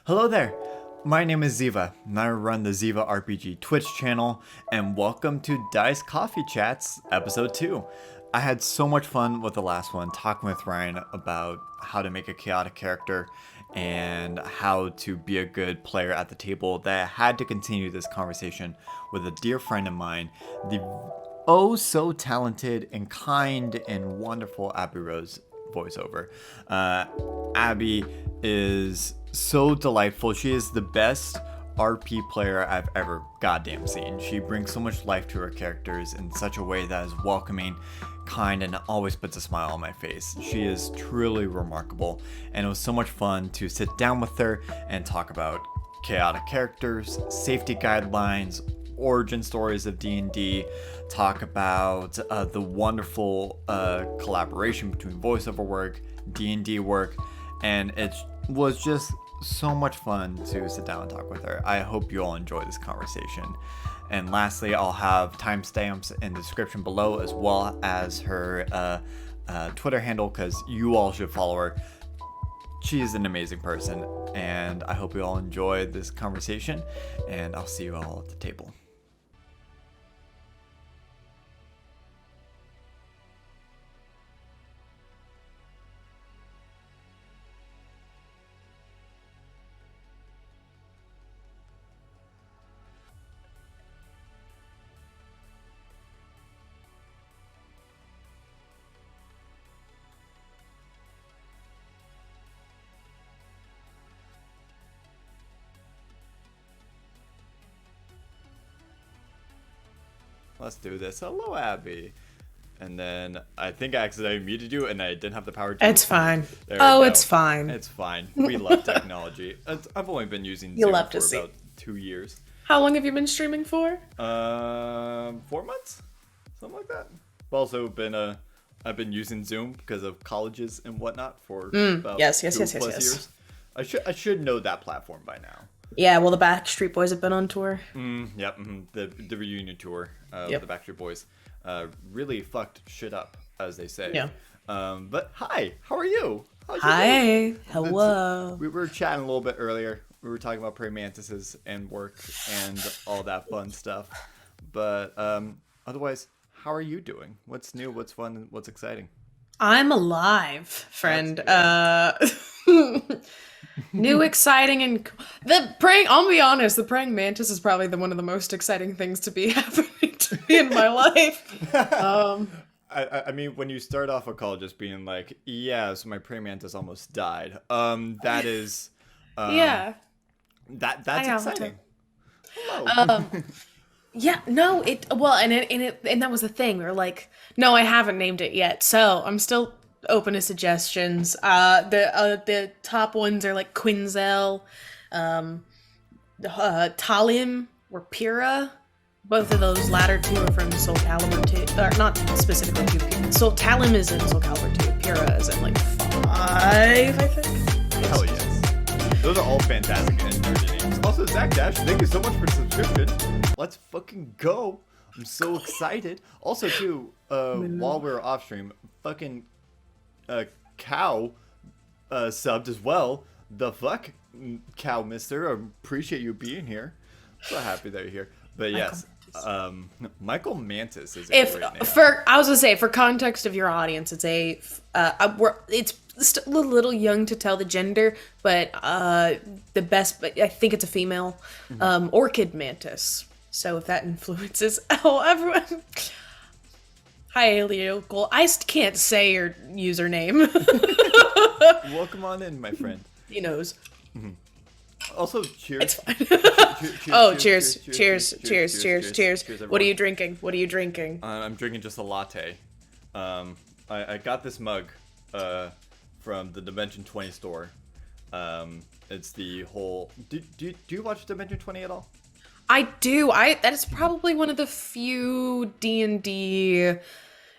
Hello there! My name is Ziva, and I run the Ziva RPG Twitch channel, and welcome to Dice Coffee Chats, Episode 2. I had so much fun with the last one, talking with Ryan about how to make a chaotic character and how to be a good player at the table, that I had to continue this conversation with a dear friend of mine, the oh so talented and kind and wonderful Abby Rose voiceover. Abby is so delightful. She is the best RP player I've ever goddamn seen. She brings so much life to her characters in such a way that is welcoming, kind, and always puts a smile on my face. She is truly remarkable, and it was so much fun to sit down with her and talk about chaotic characters, safety guidelines, origin stories of D&D, talk about the wonderful collaboration between voiceover work, D&D work, and it was just so much fun to sit down and talk with her. I hope you all enjoy this conversation. And lastly, I'll have timestamps in the description below, as well as her Twitter handle, because you all should follow her. She is an amazing person, and I hope you all enjoy this conversation, and I'll see you all at the table. Let's do this. Hello, Abby. And then I think I accidentally muted you, and I didn't have the power to. It's fine. Oh, it's fine. It's fine. We love technology. I've only been using Zoom for about 2 years. How long have you been streaming for? 4 months, something like that. I've also been I've been using Zoom because of colleges and whatnot for about yes. years. I should know that platform by now. Yeah, well, the Backstreet Boys have been on tour. Yep, the reunion tour of the Backstreet Boys really fucked shit up, as they say. Yeah. But hi, how are you? Hi, hello. We were chatting a little bit earlier. We were talking about praying mantises and work and all that fun stuff. But otherwise, how are you doing? What's new? What's fun? What's exciting? I'm alive, friend. New, exciting, and the praying. I'll be honest. The praying mantis is probably one of the most exciting things to be happening to me in my life. I mean, when you start off a call just being like, "Yeah, so my praying mantis almost died." That is, yeah, that's exciting. Hello. Yeah, no, and that was the thing. We were like, no, I haven't named it yet, so I'm still open to suggestions. The top ones are like Quinzel, Talim, or Pyrrha. Both of those latter two are from Soul Calibur 2, or not specifically 2. Talim is in Soul Calibur 2. Pyrrha is in like 5, I think. Hell yes. Those are all fantastic and nerdy names. Also, Zach Dash, thank you so much for the subscription. Let's fucking go. I'm so excited. Also, too, while we were off stream, fucking Cow subbed as well. The fuck, Cow Mister. I appreciate you being here. So happy that you're here. But yes, Michael Mantis is a great name. I was gonna say, for context of your audience, it's it's still a little young to tell the gender, but I think it's a female, orchid mantis. So if that influences everyone. Hi, Alio. I can't say your username. Welcome on in, my friend. He knows. Mm-hmm. Also, cheers. It's fine. Cheers. What are you drinking? I'm drinking just a latte. I got this mug from the Dimension 20 store. It's the whole... Do you watch Dimension 20 at all? I do. That is probably one of the few D&D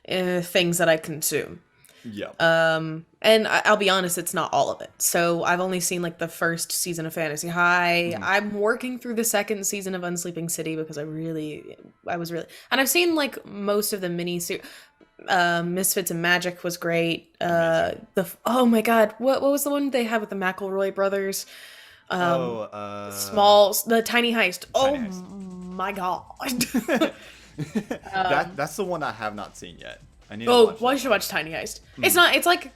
things that I consume. Yeah. And I'll be honest, it's not all of it. So I've only seen like the first season of Fantasy High. Mm-hmm. I'm working through the second season of Unsleeping City because I was really, and I've seen like most of the Misfits and Magic was great. Oh my god, what was the one they had with the McElroy brothers? The Tiny Heist. Tiny Heist. My god. That's the one I have not seen yet. I need to watch Well, you should watch Tiny Heist. It's like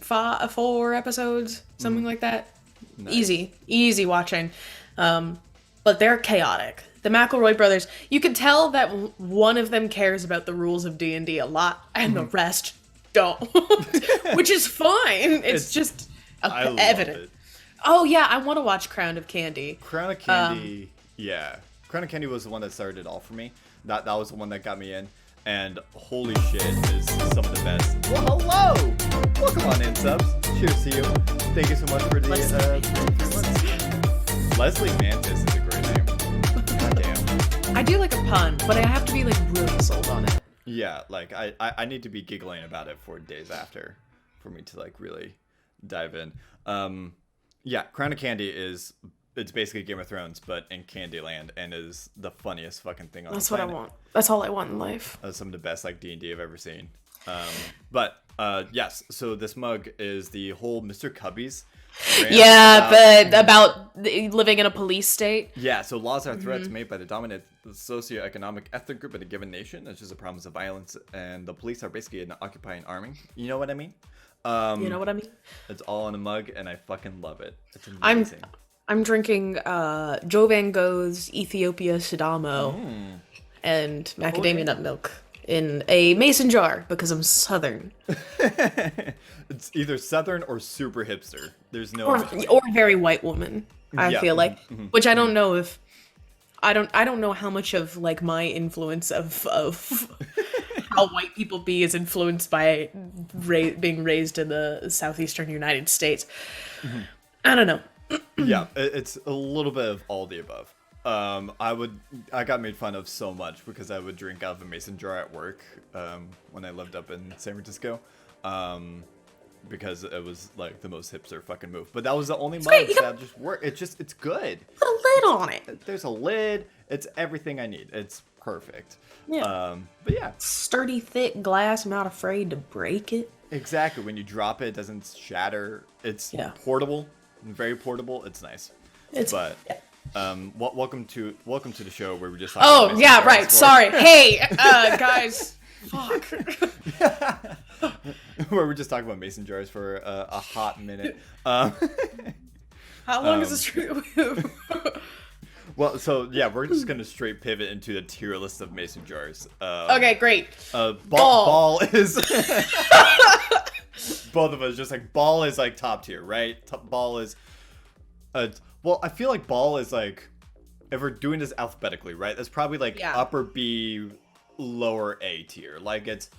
4 episodes, something like that. Nice. Easy watching. But they're chaotic. The McElroy brothers, you can tell that one of them cares about the rules of D&D a lot, and the rest don't. Which is fine. It's just evident. It. Oh yeah, I want to watch Crown of Candy. Crown of Candy, yeah. Crown of Candy was the one that started it all for me. That was the one that got me in. And holy shit, is some of the best. Well, hello! Welcome on in, subs. Cheers to you. Thank you so much for the 3 months. Leslie Mantis is a great name. Goddamn. I do like a pun, but I have to be like really sold on it. Yeah, like I need to be giggling about it for days after for me to like really dive in. Yeah, Crown of Candy it's basically Game of Thrones, but in Candyland, and is the funniest fucking thing on the planet. That's what I want. That's all I want in life. Some of the best like D&D I've ever seen. Yes, so this mug is the whole Mr. Cubby's. But about living in a police state. Yeah, so laws are threats made by the dominant socioeconomic ethnic group in a given nation. It's just a promise of violence, and the police are basically an occupying army. You know what I mean? You know what I mean? It's all in a mug, and I fucking love it. It's amazing. I'm drinking Joe Van Gogh's Ethiopia Sidamo and macadamia nut milk in a mason jar because I'm Southern. It's either Southern or super hipster. There's no or very white woman. I feel like, which I don't know if I don't know how much of like my influence of how white people be is influenced by being raised in the southeastern United States. I don't know. Yeah, it's a little bit of all the above. I got made fun of so much because I would drink out of a mason jar at work when I lived up in San Francisco, because it was like the most hipster fucking move. But that was the only mug that just worked. It's good. Put a lid on it. There's a lid. It's everything I need. It's perfect. Yeah. But yeah. Sturdy, thick glass. I'm not afraid to break it. Exactly. When you drop it, it doesn't shatter. It's portable. Very portable. It's nice. Welcome to the show where we just sorry. Hey, guys. Fuck. Where we're just talking about mason jars for a hot minute. How long is this true? Well, so yeah, we're just gonna straight pivot into the tier list of mason jars. Okay, great. Ball is both of us just like ball is like top tier, right? Ball is well, I feel like ball is like, if we're doing this alphabetically, right? That's probably like upper B, lower A tier. Like it's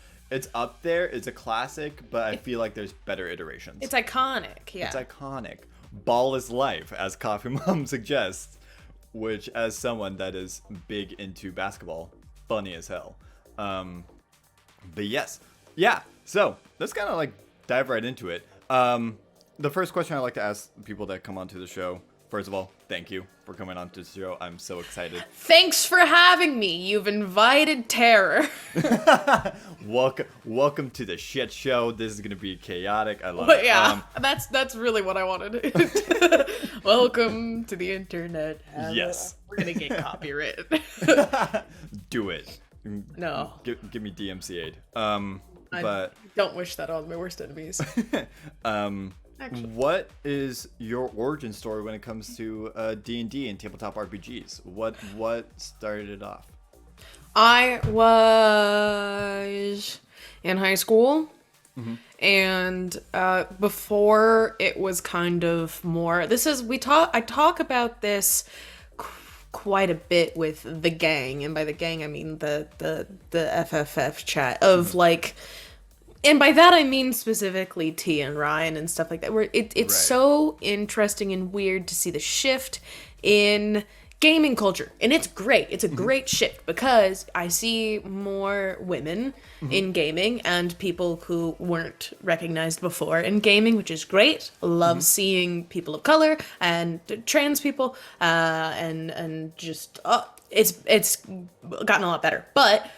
up there. It's a classic, but I feel like there's better iterations. It's iconic. Yeah. It's iconic. Ball is life, as Coffee Mom suggests, which as someone that is big into basketball, funny as hell. But yes, yeah. So let's kind of like dive right into it. The first question I like to ask people that come onto the show, first of all, thank you for coming onto the show. I'm so excited. Thanks for having me. You've invited terror. Welcome to the shit show. This is gonna be chaotic. I love it. Yeah, that's really what I wanted. Welcome to the internet. Yes. We're gonna get copyrighted. Do it. No. Give me DMCA'd. I don't wish that on my worst enemies. Actually. What is your origin story when it comes to D&D and tabletop RPGs? What started it off? I was in high school, and before it was kind of more. I talk about this quite a bit with the gang, and by the gang I mean the FFF chat of like. And by that I mean specifically T and Ryan and stuff like that. Where it's so interesting and weird to see the shift in gaming culture. And it's great. It's a great shift because I see more women in gaming and people who weren't recognized before in gaming, which is great. Love seeing people of color and trans people and just it's gotten a lot better. But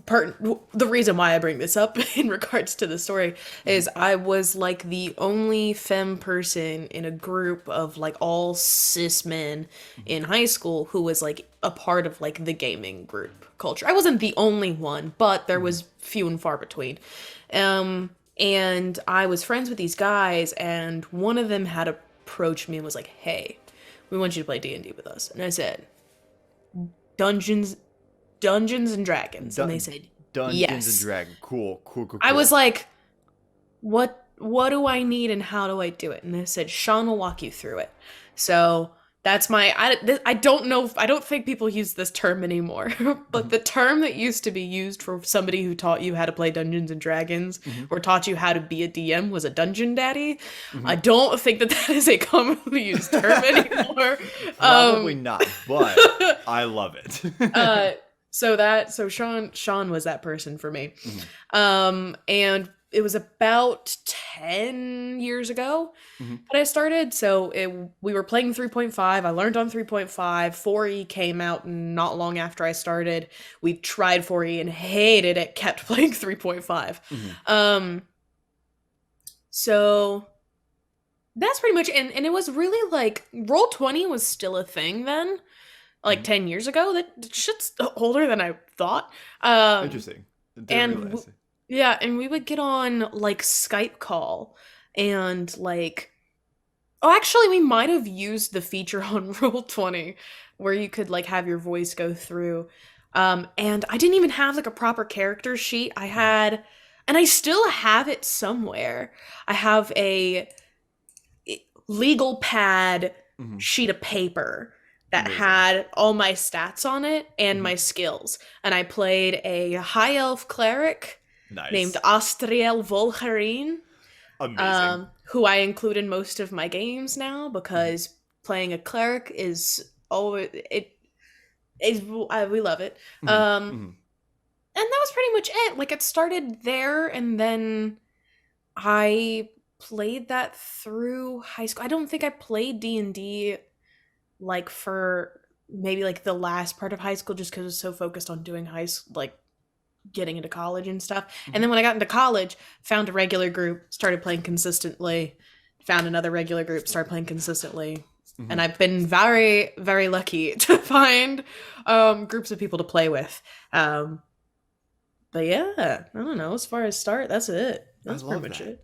the reason why I bring this up in regards to the story is I was like the only femme person in a group of like all cis men in high school who was like a part of like the gaming group culture. I wasn't the only one, but there was few and far between. And I was friends with these guys, and one of them had approached me and was like, "Hey, we want you to play D&D with us." And I said, Dungeons and Dragons. And they said, Dungeons yes. and Dragons. Cool. I was like, what do I need and how do I do it? And they said, Sean will walk you through it. So that's I don't know, I don't think people use this term anymore, but the term that used to be used for somebody who taught you how to play Dungeons and Dragons or taught you how to be a DM was a dungeon daddy. I don't think that is a commonly used term anymore. Probably not, but I love it. So Sean was that person for me. And it was about 10 years ago that I started. So we were playing 3.5. I learned on 3.5. 4E came out not long after I started. We tried 4E and hated it, kept playing 3.5. So that's pretty much, and it was really like, Roll20 was still a thing then. Like 10 years ago. That shit's older than I thought. Interesting. Yeah, and we would get on like Skype call and like, actually we might have used the feature on Roll20 where you could like have your voice go through. And I didn't even have like a proper character sheet. I had, and I still have it somewhere. I have a legal pad sheet of paper that had all my stats on it and my skills. And I played a high elf cleric named Astriel Volharin, who I include in most of my games now because playing a cleric is always, we love it. And that was pretty much it. Like, it started there, and then I played that through high school. I don't think I played D&D like for maybe like the last part of high school, just because I was so focused on doing like getting into college and stuff. And then when I got into college, found a regular group, started playing consistently, found another regular group, started playing consistently. And I've been very, very lucky to find groups of people to play with. But yeah, I don't know. As far as start, that's it. That's pretty much it.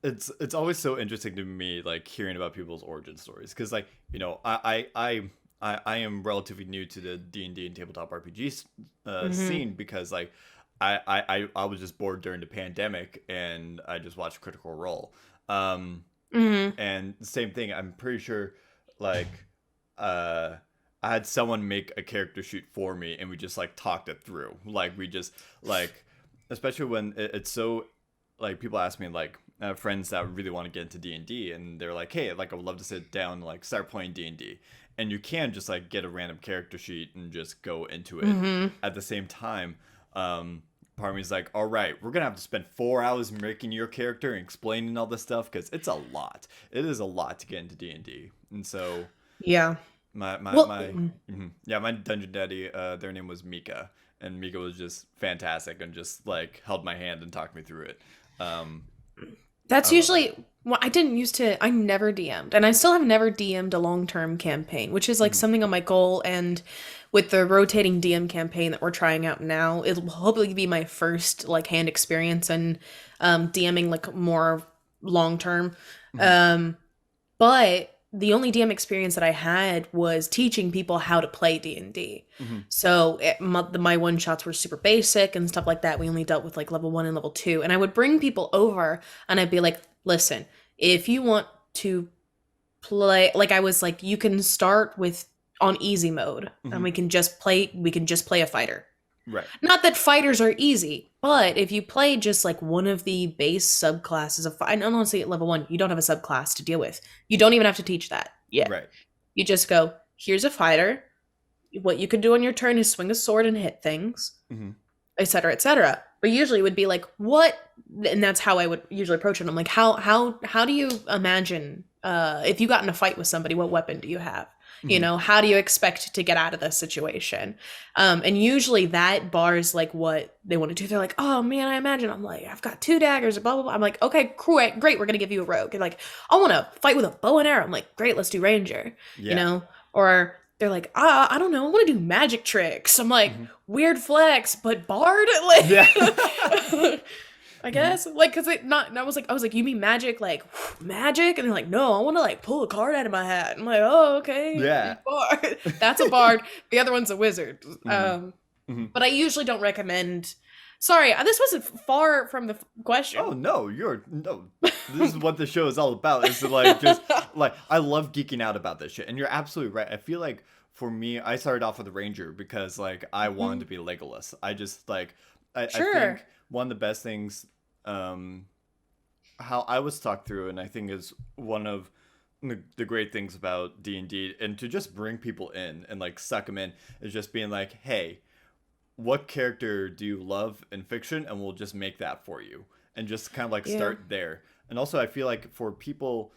It's always so interesting to me, like hearing about people's origin stories, because like, you know, I am relatively new to the D&D and tabletop RPG scene, because like I was just bored during the pandemic and I just watched Critical Role, and the same thing. I'm pretty sure like I had someone make a character sheet for me and we just like talked it through. Like we just like, especially when it's so like, people ask me like, I have friends that really want to get into D&D and they're like, hey, like I would love to sit down and like start playing D&D. And you can just like get a random character sheet and just go into it. At the same time, part of me is like, all right, we're going to have to spend 4 hours making your character and explaining all this stuff, because it's a lot. It is a lot to get into D&D. And so yeah, my dungeon daddy, their name was Mika. And Mika was just fantastic and just like held my hand and talked me through it. That's usually, well, I never DM'd, and I still have never DM'd a long-term campaign, which is like something on my goal. And with the rotating DM campaign that we're trying out now, it'll hopefully be my first like hand experience and DMing like more long-term. But the only DM experience that I had was teaching people how to play D&D. So my one-shots were super basic and stuff like that. We only dealt with like level 1 and level 2. And I would bring people over and I'd be like, listen, if you want to play, like I was like, you can start with on easy mode and we can just play a fighter. Right. Not that fighters are easy, but if you play just like one of the base subclasses of, and honestly at level 1, you don't have a subclass to deal with. You don't even have to teach that yet. Right. You just go, here's a fighter. What you can do on your turn is swing a sword and hit things, et cetera, et cetera. But usually it would be like, what? And that's how I would usually approach it. I'm like, how do you imagine, if you got in a fight with somebody, what weapon do you have? You know, how do you expect to get out of this situation? And usually that bars like what they want to do. They're like, oh man, I imagine. I'm like, I've got 2 daggers, blah, blah, blah. I'm like, okay, great, we're going to give you a rogue. And like, I want to fight with a bow and arrow. I'm like, great, let's do ranger, you know? Or they're like, I don't know, I want to do magic tricks. I'm like, weird flex, but bard? Like, Yeah. I guess, like, cause I was like, you mean magic, like magic? And they're like, no, I want to like pull a card out of my hat. I'm like, oh, okay, Yeah. bard. That's a bard. The other one's a wizard. But I usually don't recommend. Sorry, this wasn't far from the question. Oh no, this is what the show is all about. Is like just like I love geeking out about this shit, and you're absolutely right. I feel like for me, I started off with a ranger because like I wanted to be Legolas. I just like I think one of the best things, how I was talked through, and I think is one of the great things about D&D, and to just bring people in and like suck them in, is just being like, hey, what character do you love in fiction, and we'll just make that for you, and just kind of like start there. And also I feel like for people,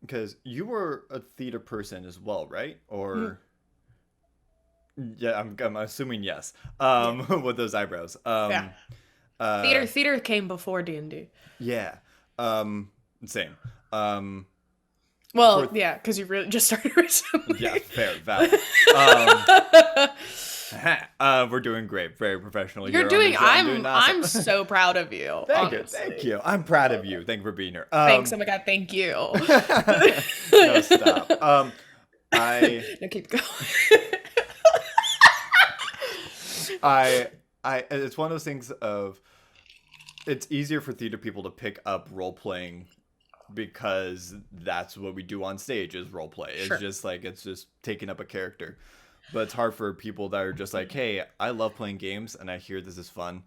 because you were a theater person as well, right? Or yeah, I'm assuming yes. With those eyebrows. Theater came before D&D. Yeah. Same. Well, yeah, because you really just started recently. Yeah, fair, valid. We're doing great, very professional. You're doing. I'm awesome. I'm so proud of you. Thank you. I'm proud of you. Thank you for being here. Thanks. Oh my god, thank you. No, stop. No, keep going. It's one of those things of, it's easier for theater people to pick up role playing because that's what we do on stage is role play. It's just like, it's just taking up a character. But it's hard for people that are just like, hey, I love playing games and I hear this is fun.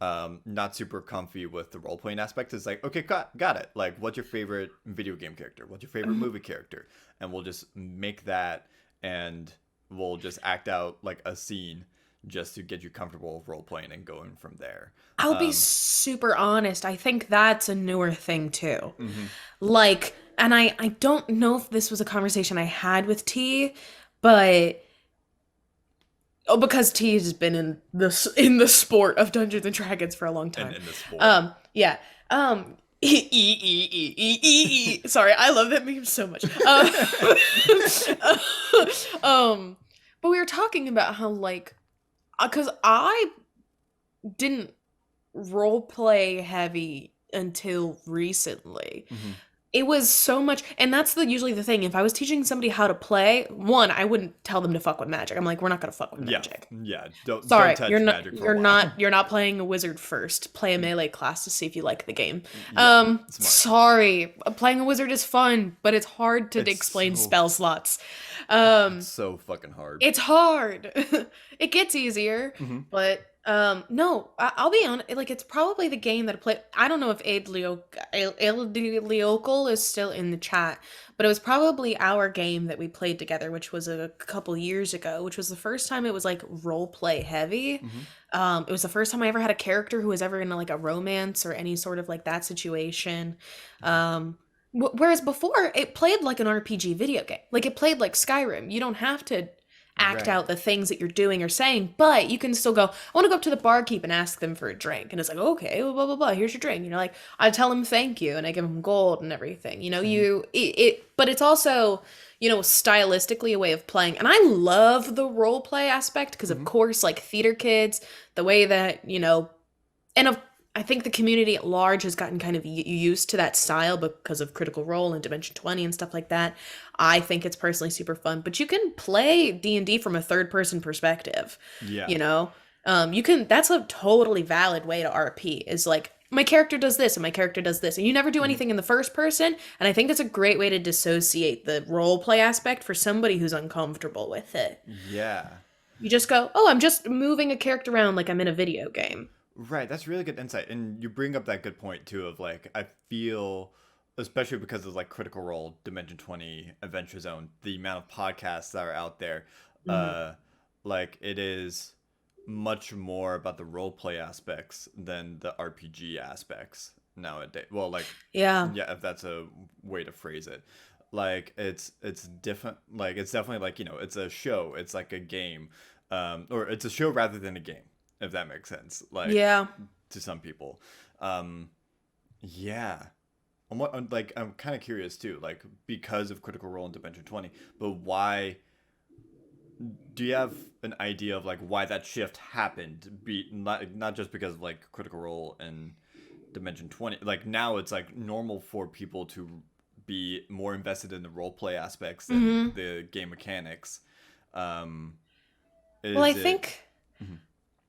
Not super comfy with the role playing aspect. It's like, okay, got it. Like, what's your favorite video game character? What's your favorite movie character? And we'll just make that, and we'll just act out like a scene just to get you comfortable role playing and going from there. I'll be super honest. I think that's a newer thing too. Like, and I don't know if this was a conversation I had with T, but because T has been in the sport of Dungeons and Dragons for a long time. And in the sport. Yeah. Sorry, I love that meme so much. But we were talking about how, like, because I didn't role play heavy until recently. It was so much, and that's usually the thing. If I was teaching somebody how to play, one, I wouldn't tell them to fuck with magic. I'm like, we're not gonna fuck with magic. Yeah. Don't Sorry, touch you're not. magic for You're a while. not. You're not playing a wizard first. Play a melee class to see if you like the game. Smart. Sorry, playing a wizard is fun, but it's hard to explain spell slots. It's so fucking hard. It's hard. It gets easier, but no, I'll be honest. Like, it's probably the game that I play. I don't know if Leokal is still in the chat, but it was probably our game that we played together, which was a couple years ago, which was the first time it was like role play heavy. It was the first time I ever had a character who was ever in like a romance or any sort of like that situation. Whereas before it played like an RPG video game, like it played like Skyrim. You don't have to act out the things that you're doing or saying, but you can still go, I want to go up to the barkeep and ask them for a drink. And it's like, okay, blah, blah, blah, here's your drink. And you're like, I tell them thank you and I give them gold and everything. You know, but it's also, you know, stylistically a way of playing. And I love the role play aspect because, of course, like theater kids, the way that, you know, and I think the community at large has gotten kind of used to that style because of Critical Role and Dimension 20 and stuff like that. I think it's personally super fun, but you can play D&D from a third person perspective. Yeah. You know, that's a totally valid way to RP, is like, my character does this and my character does this, and you never do anything in the first person. And I think that's a great way to dissociate the role play aspect for somebody who's uncomfortable with it. Yeah. You just go, oh, I'm just moving a character around like I'm in a video game. Right, that's really good insight. And you bring up that good point, too, of, like, I feel, especially because of, like, Critical Role, Dimension 20, Adventure Zone, the amount of podcasts that are out there, like, it is much more about the roleplay aspects than the RPG aspects nowadays. Well, like, yeah, if that's a way to phrase it. like it's different, like it's definitely like, you know, it's a show, it's like a game, or it's a show rather than a game, if that makes sense, like Yeah. to some people. um yeah. I'm kind of curious too, like because of Critical Role and Dimension 20, but why, do you have an idea of like why that shift happened? Be not just because of like Critical Role and Dimension 20. Like now it's like normal for people to be more invested in the role play aspects than Hmm. the game mechanics. Um, Well, is it? Mhm.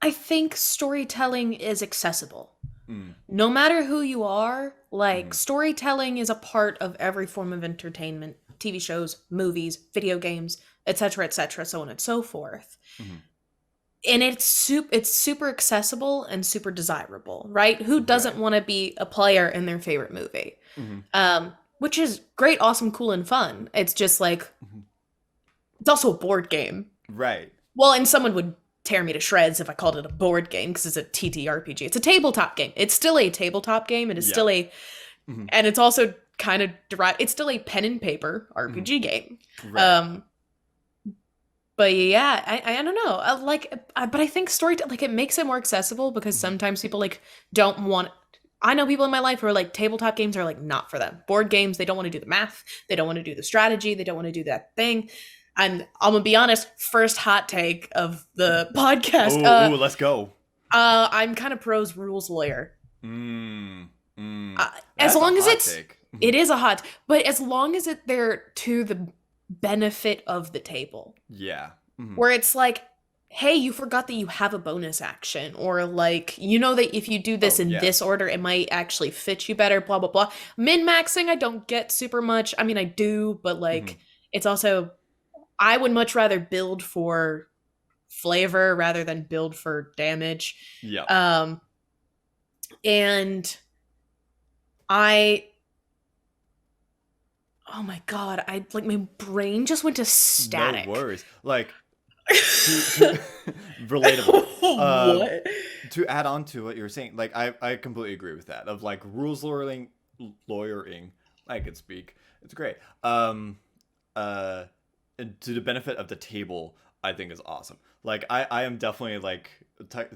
I think storytelling is accessible. Mm, No matter who you are, like mhm, storytelling is a part of every form of entertainment, TV shows, movies, video games, etc., so on and so forth. mhm. And it's super accessible and super desirable, right? Who doesn't Right. want to be a player in their favorite movie? Mhm, Which is great, awesome, cool, and fun. It's just like mhm. it's also a board game. Right. Well, and someone would tear me to shreds if I called it a board game because it's a TTRPG. It's a tabletop game. It's still a tabletop game. It is Yeah. still a, Mhm, and it's also kind of derived. It's still a pen and paper mhm. RPG game. Right. Um, but yeah, I don't know. But I think story like it makes it more accessible because Mhm. sometimes people like don't want. I know people in my life who are like tabletop games are like not for them. Board games, they don't want to do the math, they don't want to do the strategy, they don't want to do that thing. And I'm gonna be honest, first hot take of the podcast. Oh, let's go. I'm kind of pro's rules lawyer. Mm, mm. Uh, as That's a long as hot take. it is a hot, but as long as they're to the benefit of the table, Yeah. Mhm. where it's like, hey, you forgot that you have a bonus action, or like, you know that if you do this Oh, in yeah. this order, it might actually fit you better. Blah blah blah. Min maxing, I don't get super much. I mean, I do, but like, Mhm. it's also I would much rather build for flavor rather than build for damage. Yeah. Um, and I, oh my god, I like my brain just went to No static. worries. Like to relatable. What? To add on to what you were saying, like I completely agree with that. Of like rules lawyering, I could speak. It's great. Uh, and to the benefit of the table, I think is awesome. Like I am definitely like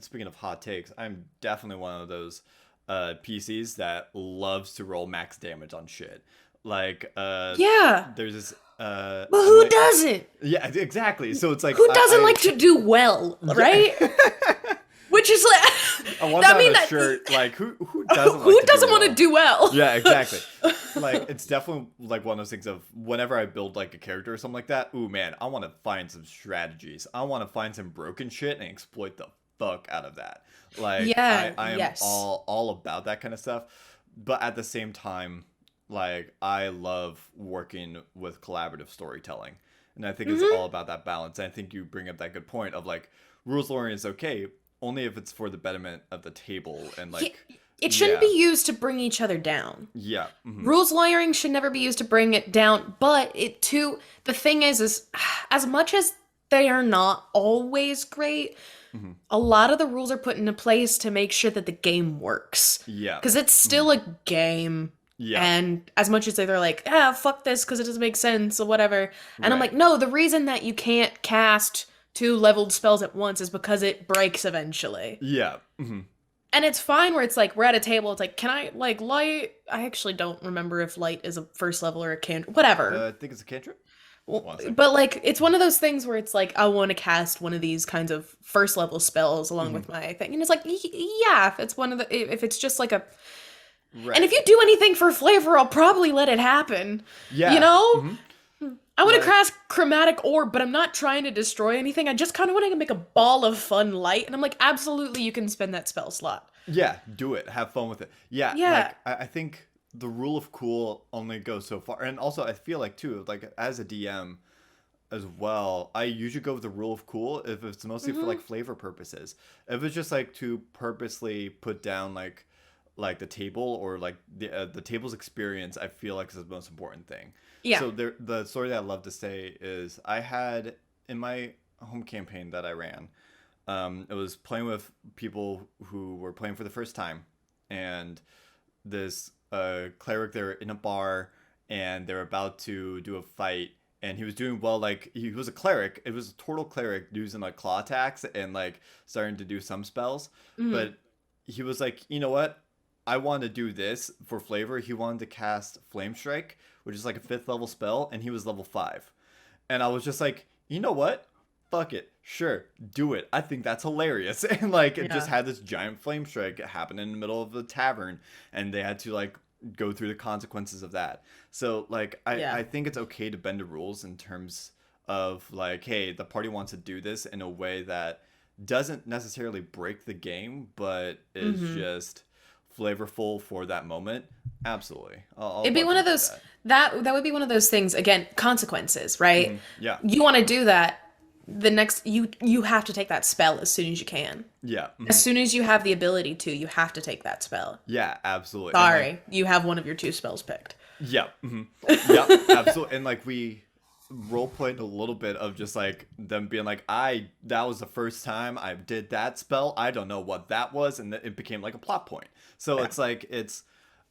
speaking of hot takes, I'm definitely one of those PCs that loves to roll max damage on shit. Like Yeah, there's this but I'm who like, doesn't? yeah, exactly. So it's like Who doesn't like to do well, yeah. right? Which is like, I want I that on mean a that shirt. Like who doesn't like who to do doesn't want to well? do well? Yeah, exactly. Like it's definitely like one of those things of whenever I build like a character or something like that. Ooh man, I want to find some strategies. I want to find some broken shit and exploit the fuck out of that. Like Yeah, I am yes. all about that kind of stuff. But at the same time, like I love working with collaborative storytelling. And I think it's Hmm. all about that balance. And I think you bring up that good point of like rules lawyering is okay only if it's for the betterment of the table and Yeah, like it shouldn't yeah. be used to bring each other down. Yeah. Mhm. Rules lawyering should never be used to bring it down, but it too the thing is as much as they are not always great, Mhm. a lot of the rules are put into place to make sure that the game works. Yeah. Because it's Mhm. still a game. Yeah. And as much as they're like, fuck this because it doesn't make sense or whatever. And I'm Right. like, no, the reason that you can't cast two leveled spells at once is because it breaks eventually. Yeah. Mhm. And it's fine where it's like, we're at a table, it's like, can I, like, light? I actually don't remember if light is a first level or a cantrip. Whatever. I think it's a cantrip. Well, One second. but like it's one of those things where it's like I want to cast one of these kinds of first level spells along Mhm. with my thing, and it's like yeah, if it's one of the if it's just like a Right. and if you do anything for flavor, I'll probably let it happen. Yeah. You know, Mhm. I want to Like cast chromatic orb, but I'm not trying to destroy anything. I just kind of want to make a ball of fun light, and I'm like, absolutely, you can spend that spell slot. yeah, do it. Have fun with it. Yeah. Yeah. Like I think the rule of cool only goes so far, and also I feel like too, like as a DM as well, I usually go with the rule of cool if it's mostly for Hmm. like flavor purposes. If it's just like to purposely put down like the table or like the table's experience, I feel like is the most important thing. Yeah. So the story that I love to say is I had in my home campaign that I ran, it was playing with people who were playing for the first time, and this cleric, they're in a bar and they're about to do a fight, and he was doing well. Like, he was a cleric. It was a turtle cleric using like claw attacks and like starting to do some spells. But he was like, you know what? I want to do this for flavor. He wanted to cast Flame Strike, which is like a 5th level spell, and he was level 5. And I was just like, you know what? Fuck it. Sure, do it. I think that's hilarious. And like, it just had this giant flame strike happen in the middle of the tavern, and they had to like go through the consequences of that. So like, I think it's okay to bend the rules in terms of like, hey, the party wants to do this in a way that doesn't necessarily break the game, but is just flavorful for that moment. Absolutely. It'd be one of those that would be one of those things, again, consequences, right? Yeah. You want to do that, the next you have to take that spell as soon as you can. Yeah. As soon as you have the ability to, you have to take that spell. Yeah, absolutely. Sorry, like, you have one of your 2 spells picked. Yeah. Yeah, absolutely. And like, we role played a little bit of just like them being like, that was the first time I did that spell. I don't know what that was, and it became like a plot point. So it's like, it's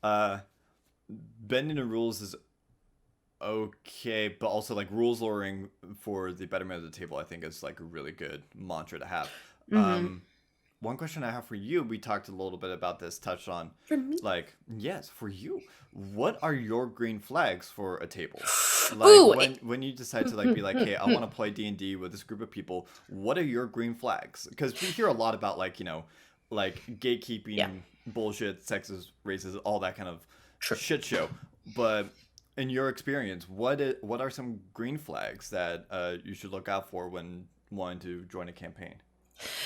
bending the rules is okay, but also like rules lowering for the betterment of the table, I think, is like a really good mantra to have. One question I have for you, we talked a little bit about this, touched on. For me? Like, yes, for you. What are your green flags for a table? Like, Ooh, when you decide to like be like, hey, I want to play D&D with this group of people, what are your green flags? Because we hear a lot about like, you know, like gatekeeping, bullshit, sexist, racist, all that kind of shit show. But in your experience, what are some green flags that you should look out for when wanting to join a campaign?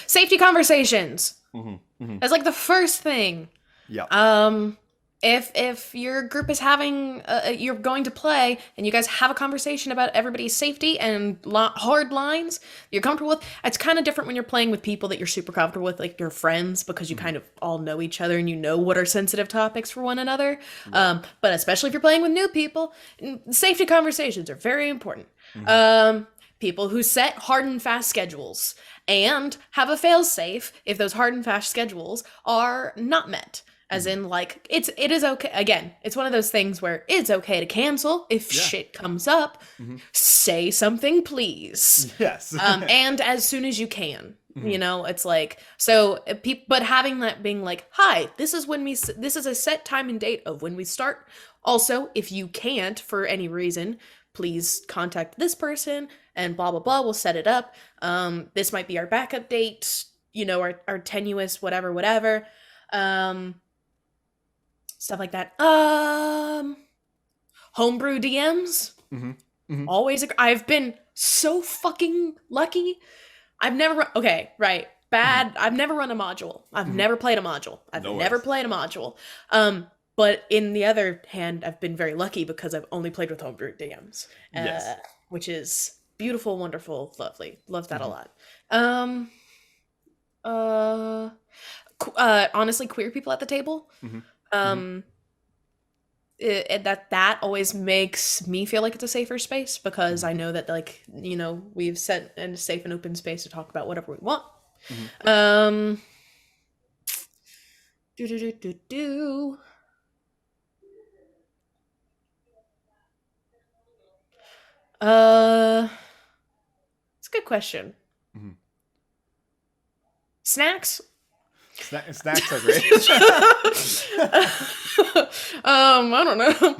safety conversations. That's like the first thing. Yeah. If your group is having, you're going to play, and you guys have a conversation about everybody's safety and hard lines you're comfortable with, it's kind of different when you're playing with people that you're super comfortable with, like your friends, because you kind of all know each other and you know what are sensitive topics for one another. But especially if you're playing with new people, safety conversations are very important. People who set hard and fast schedules and have a fail-safe if those hard and fast schedules are not met. As in, like, it is okay. Again, it's one of those things where it's okay to cancel if shit comes up. Say something, please. Yes. And as soon as you can. You know, it's like, so, but having that being like, hi, this is a set time and date of when we start. Also, if you can't, for any reason, please contact this person and blah, blah, blah. We'll set it up. This might be our backup date, you know, our tenuous, whatever. Stuff like that. Homebrew DMs. Always. I've been so fucking lucky. I've never bad. I've never run a module. I've never played a module. I've never played a module. But in the other hand, I've been very lucky because I've only played with homebrew DMs. Which is beautiful, wonderful, lovely. Love that a lot. Honestly, queer people at the table. That always makes me feel like it's a safer space, because I know that, like, you know, we've set in a safe and open space to talk about whatever we want. It's a good question. Snacks. Snacks are great. I don't know.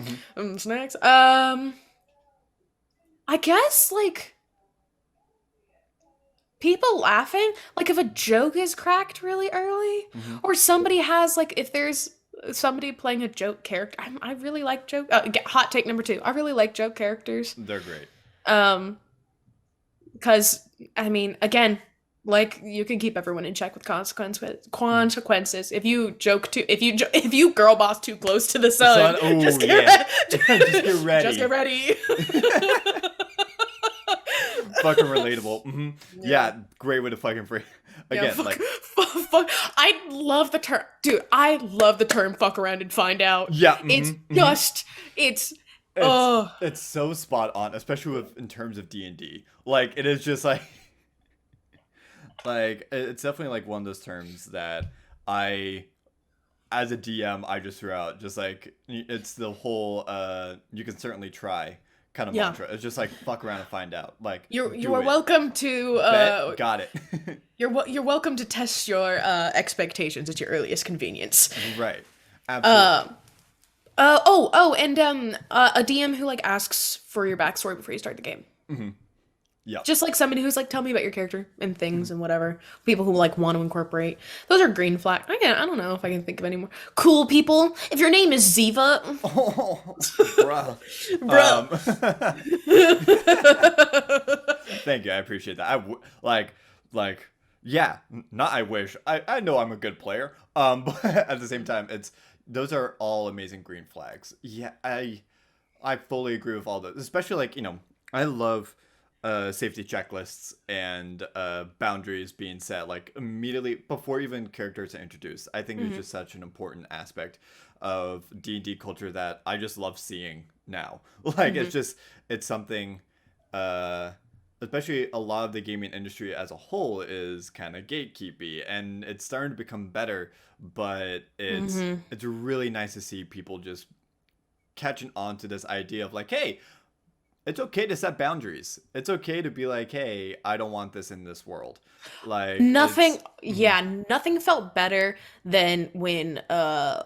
Snacks. I guess, like, people laughing. Like, if a joke is cracked really early, or somebody has, like, if there's somebody playing a joke character. I really like joke. Hot take number 2. I really like joke characters. They're great. Because, I mean, again, like, you can keep everyone in check with consequences. If you if you girl boss too close to the sun, just get ready. Just get ready. Fucking relatable. Yeah, great way to fucking free. Again, fuck, I love the term, dude. I love the term "fuck around and find out." Yeah, it's so spot on, especially in terms of D&D. Like, it is just like it's definitely like one of those terms that I as a DM, I just threw out just like it's the whole you can certainly try kind of mantra. It's just like fuck around and find out. Like you are welcome to bet, got it. you're welcome to test your expectations at your earliest convenience. Right. Absolutely. And a DM who like asks for your backstory before you start the game. Mm-hmm. Yeah. Just like somebody who's like, tell me about your character and things and whatever. People who like want to incorporate. Those are green flag. I don't know if I can think of any more. Cool people. If your name is Ziva. Oh, bro. Thank you. I appreciate that. Yeah, not I wish. I know I'm a good player. But at the same time, those are all amazing green flags. Yeah, I fully agree with all those. Especially like, I love safety checklists and boundaries being set like immediately before even characters are introduced. I think it's just such an important aspect of D&D culture that I just love seeing now. Like it's something especially a lot of the gaming industry as a whole is kind of gatekeepy, and it's starting to become better, but it's really nice to see people just catching on to this idea of like, hey, it's okay to set boundaries. It's okay to be like, hey, I don't want this in this world. Like nothing felt better than when Ernie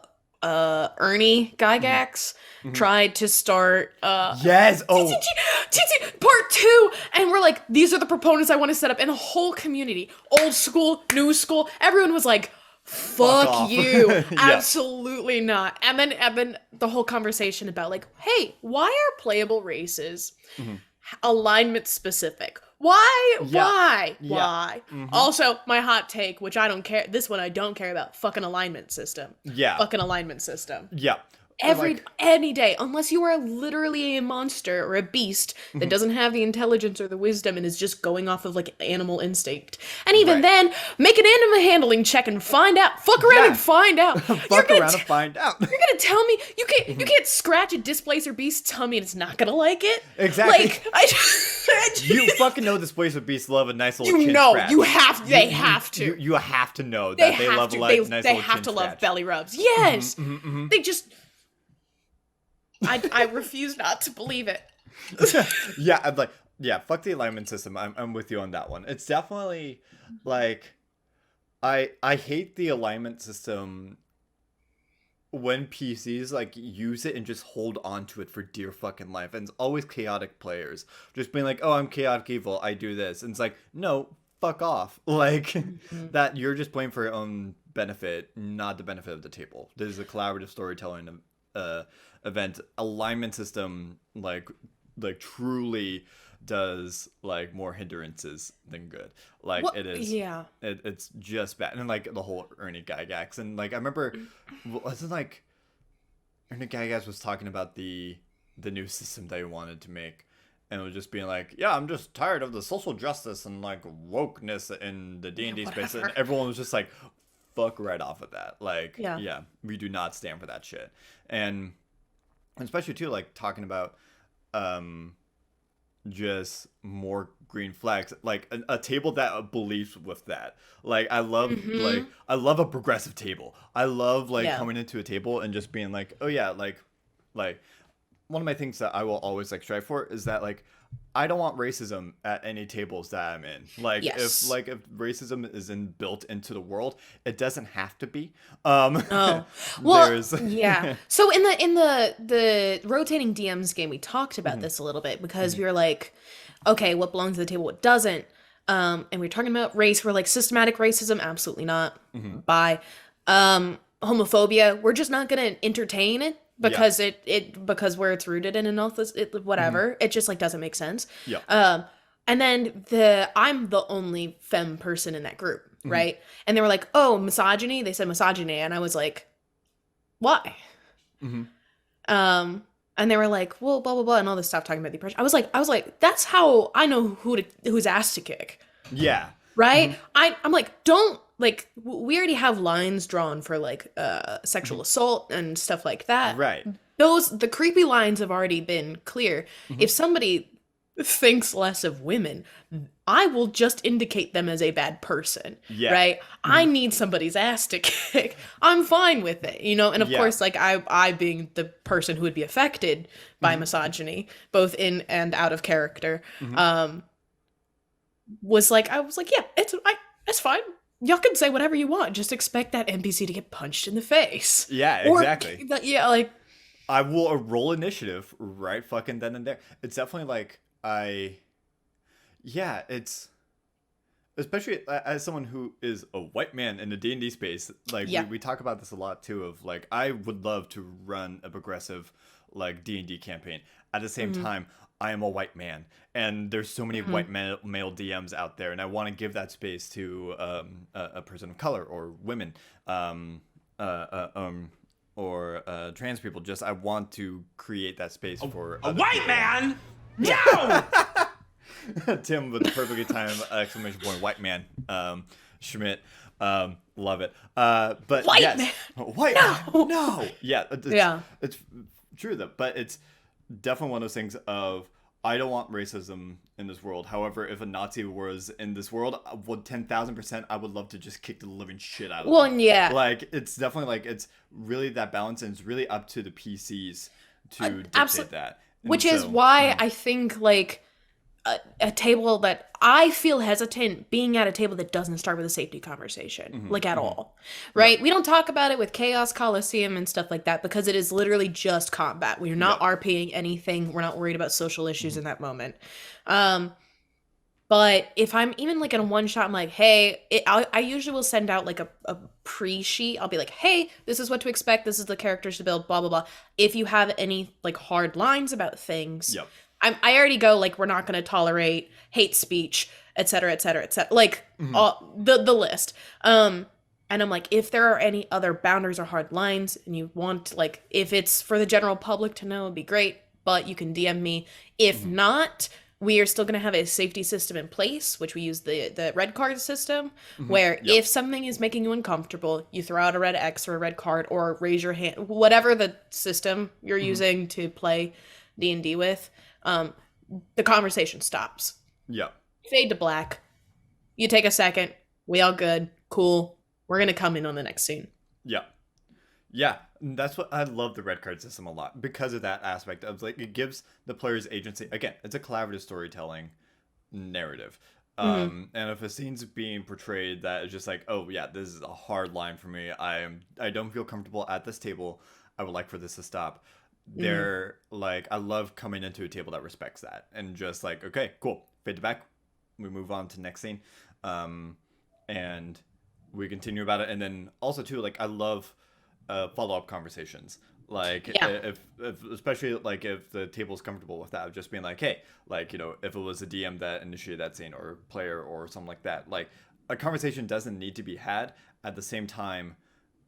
Gygax tried to start yes, TTRPG part 2, and we're like, these are the proponents I want to set up, in a whole community, old school, new school, everyone was like, fuck you. Yeah. Absolutely not. And then the whole conversation about like, hey, why are playable races alignment specific? Why? Also, my hot take, which I don't care, this one I don't care about, fucking alignment system. Yeah. Fucking alignment system. Yeah. Any day, unless you are literally a monster or a beast that doesn't have the intelligence or the wisdom and is just going off of like animal instinct. And even then, make an animal handling check and find out. Fuck around and find out. Fuck around and find out. You're gonna tell me you can't scratch a displacer beast, tell me it's not gonna like it? Exactly. Like you fucking know displacer beasts love a nice little chin scratch. They have to. You have to know that they love a nice little chin They have to love belly rubs. Yes. They just I refuse not to believe it. Yeah, I'm like, yeah, fuck the alignment system. I'm with you on that one. It's definitely like I hate the alignment system when PCs like use it and just hold on to it for dear fucking life. And it's always chaotic players just being like, oh, I'm chaotic evil, I do this. And it's like, no, fuck off. Like that you're just playing for your own benefit, not the benefit of the table. There's a collaborative storytelling event. Alignment system like truly does like more hindrances than good. Like it is. Yeah. It's just bad. And like the whole Ernie Gygax, and like I remember wasn't like Ernie Gygax was talking about the new system they wanted to make, and it was just being like, yeah, I'm just tired of the social justice and like wokeness in the D&D space, and everyone was just like, fuck right off of that. Like, yeah, we do not stand for that shit. And especially too, like talking about just more green flags, like a table that believes with that. Like I love I love a progressive table. I love like coming into a table and just being like, oh yeah, like one of my things that I will always like strive for is that like I don't want racism at any tables that I'm in. Like if racism is built into the world, it doesn't have to be. So in the rotating DMs game, we talked about this a little bit because we were like, okay, what belongs to the table, what doesn't? And we were talking about race. We're like, systematic racism, absolutely not. Bye. Homophobia, we're just not gonna entertain it. Because because where it's rooted in and all this, whatever, it just like doesn't make sense. And then I'm the only femme person in that group, right? And they were like, oh, misogyny. They said misogyny, and I was like, why? And they were like, well, blah blah blah, and all this stuff talking about the oppression. I was like, that's how I know whose ass to kick. Yeah. Right. I'm like, don't. Like, we already have lines drawn for, like, sexual assault and stuff like that. Right. The creepy lines have already been clear. If somebody thinks less of women, I will just indicate them as a bad person, Yeah. right? I need somebody's ass to kick. I'm fine with it, you know? And of Yeah. course, like, I being the person who would be affected by misogyny, both in and out of character, was like, I was like, yeah, it's fine. Y'all can say whatever you want. Just expect that NPC to get punched in the face. Yeah, Or, exactly. yeah, like, I will roll initiative right fucking then and there. It's definitely like it's especially as someone who is a white man in the D&D space. Like yeah. we talk about this a lot too. Of like, I would love to run a progressive like D&D campaign. At the same time, I am a white man, and there's so many white male DMs out there, and I want to give that space to a person of color or women. Or trans people. Just I want to create that space for A other white people. man? No! Tim with the perfectly timed exclamation point, white man. Schmidt. Love it. But White yes. man. White man. No. Yeah. It's true though. But it's definitely one of those things of, I don't want racism in this world. However, if a Nazi was in this world, 10,000%, I would love to just kick the living shit out of them. Well, yeah. Like, it's definitely like, it's really that balance, and it's really up to the PCs to dictate that. And Which is why I think, like, a table that I feel hesitant being at a table that doesn't start with a safety conversation, like at all, right? We don't talk about it with Chaos Coliseum and stuff like that because it is literally just combat. We're not RPing anything. We're not worried about social issues in that moment. But if I'm even like in a one shot, I'm like, hey, I usually will send out like a pre-sheet. I'll be like, hey, this is what to expect. This is the characters to build, blah, blah, blah. If you have any like hard lines about things, I already go like, we're not going to tolerate hate speech, et cetera, et cetera, et cetera. Like the list. And I'm like, if there are any other boundaries or hard lines and you want, like, if it's for the general public to know, it'd be great, but you can DM me. If not, we are still going to have a safety system in place, which we use the red card system, where if something is making you uncomfortable, you throw out a red X or a red card or raise your hand, whatever the system you're using to play D&D with, the conversation stops. Yeah. Fade to black. You take a second. We all good. Cool. We're going to come in on the next scene. Yeah. Yeah. That's what I love the red card system a lot, because of that aspect of, like, it gives the players agency. Again, it's a collaborative storytelling narrative. And if a scene's being portrayed that is just like, oh yeah, this is a hard line for me. I don't feel comfortable at this table. I would like for this to stop. They're like, I love coming into a table that respects that and just like, okay, cool, fade to back, we move on to next scene, and we continue about it. And then also too, like, I love follow-up conversations, like if especially like if the table's comfortable with that, just being like, hey, like, you know, if it was a DM that initiated that scene or player or something like that, like, a conversation doesn't need to be had. At the same time,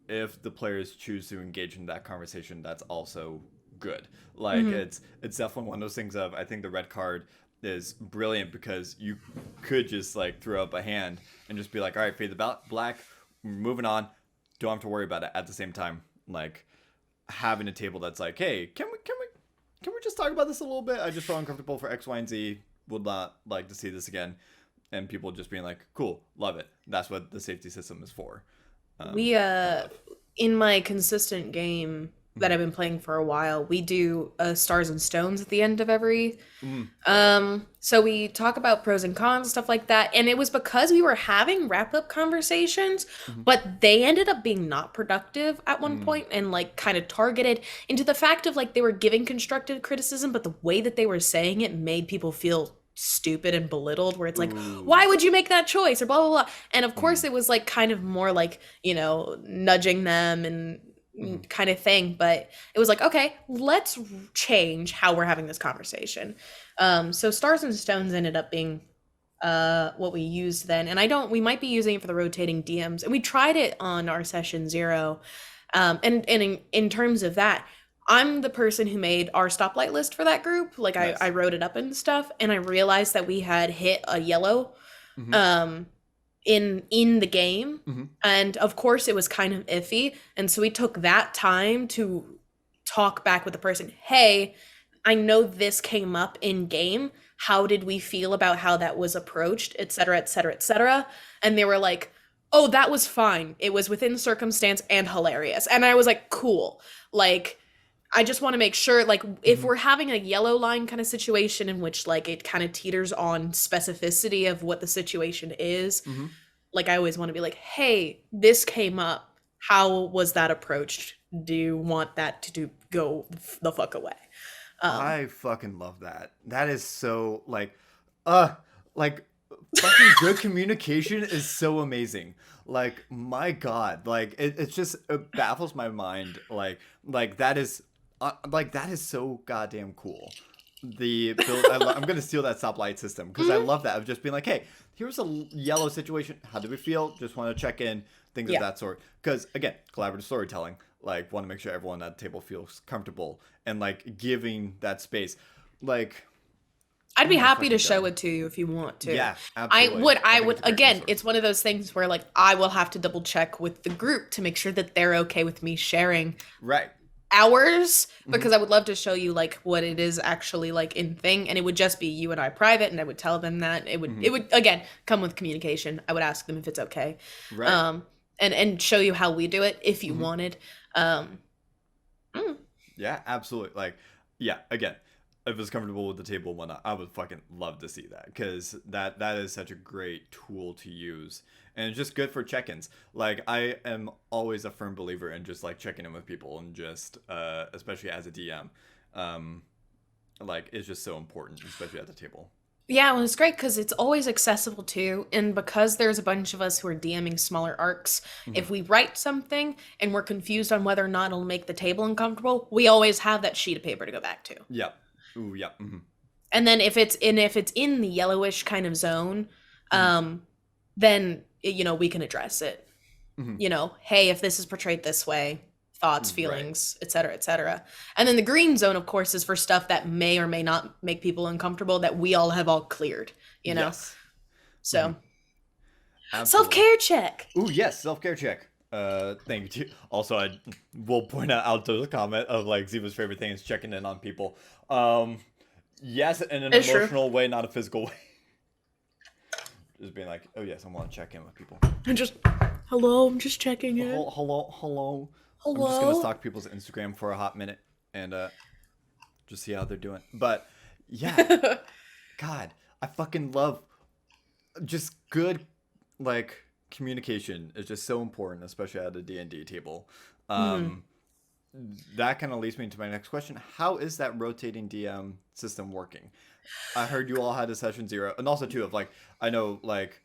if the players choose to engage in that conversation, that's also good. Like, it's definitely one of those things of, I think the red card is brilliant because you could just like throw up a hand and just be like, all right, fade the black, moving on, don't have to worry about it. At the same time, like, having a table that's like, hey, can we just talk about this a little bit? I just feel uncomfortable for X, Y, and Z, would not like to see this again. And people just being like, cool, love it. That's what the safety system is for. We in my consistent game that I've been playing for a while, we do stars and stones at the end of every so we talk about pros and cons, stuff like that, and it was because we were having wrap-up conversations, but they ended up being not productive at one point, and like kind of targeted into the fact of like they were giving constructive criticism, but the way that they were saying it made people feel stupid and belittled, where it's like, why would you make that choice, or blah blah blah. And of course it was like kind of more like, you know, nudging them and kind of thing, but it was like, okay, let's change how we're having this conversation. So stars and stones ended up being what we used then, and we might be using it for the rotating DMs, and we tried it on our session 0, and in terms of that, I'm the person who made our stoplight list for that group. Like, nice. I wrote it up and stuff, and I realized that we had hit a yellow in the game, and of course it was kind of iffy, and so we took that time to talk back with the person. Hey, I know this came up in game. How did we feel about how that was approached, et cetera, et cetera, et cetera? And they were like, oh, that was fine. It was within circumstance and hilarious. And I was like, cool. Like, I just want to make sure, like, if we're having a yellow line kind of situation in which, like, it kind of teeters on specificity of what the situation is, like, I always want to be like, hey, this came up. How was that approached? Do you want that to go the fuck away? I fucking love that. That is so, like, fucking good communication is so amazing. Like, my God, like, it's just, it baffles my mind. Like that is so goddamn cool. The build, I'm gonna steal that stoplight system because I love that of just being like, hey, here's a yellow situation. How do we feel? Just want to check in, things of that sort. Because again, collaborative storytelling. Like, want to make sure everyone at the table feels comfortable and like giving that space. Like, I'd be happy to show it to you if you want to. Yeah, absolutely. I would. Again, it's one of those things where like I will have to double check with the group to make sure that they're okay with me sharing. Right. Hours, because I would love to show you like what it is actually like in thing, and it would just be you and I private, and I would tell them that it would again come with communication. I would ask them if it's okay, right? And show you how we do it if you wanted. Yeah, absolutely. Like, yeah, again, if it's comfortable with the table and whatnot, I would fucking love to see that because that is such a great tool to use. And it's just good for check-ins. Like, I am always a firm believer in just, like, checking in with people and just, especially as a DM. Like, it's just so important, especially at the table. Yeah, well, it's great because it's always accessible too. And because there's a bunch of us who are DMing smaller arcs, if we write something and we're confused on whether or not it'll make the table uncomfortable, we always have that sheet of paper to go back to. Yeah. Ooh, yeah. And then if it's in the yellowish kind of zone, then we can address it. Hey, if this is portrayed this way, thoughts, feelings, et cetera, et cetera. And then the green zone, of course, is for stuff that may or may not make people uncomfortable that we all have all cleared, Yes. So, self-care check. Ooh, yes, self-care check. Thank you. Also, I will point out to the comment of like Ziva's favorite thing is checking in on people. Yes, in an emotional way, not a physical way. Just being like, oh yes, I want to check in with people. And just, hello, I'm just checking in. Hello. I'm just gonna stalk people's Instagram for a hot minute and just see how they're doing. But yeah, God, I fucking love just good like communication is just so important, especially at a D&D table. That kind of leads me into my next question. How is that rotating DM system working? I heard you all had a session 0, and also too of like I know like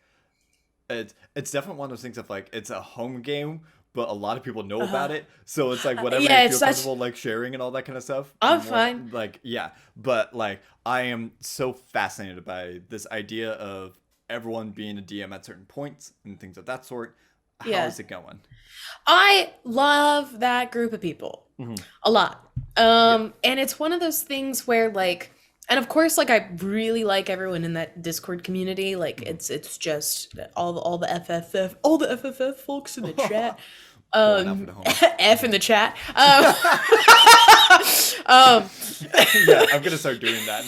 it's definitely one of those things of like it's a home game. But a lot of people know about it, so it's like whatever you feel comfortable like sharing and all that kind of stuff. I'm fine. Like, yeah, but like I am so fascinated by this idea of everyone being a DM at certain points and things of that sort. How is it going? I love that group of people a lot, and it's one of those things where like. And of course, like I really like everyone in that Discord community. Like it's just all the FFF folks in the chat. F in the chat. Yeah, I'm gonna start doing that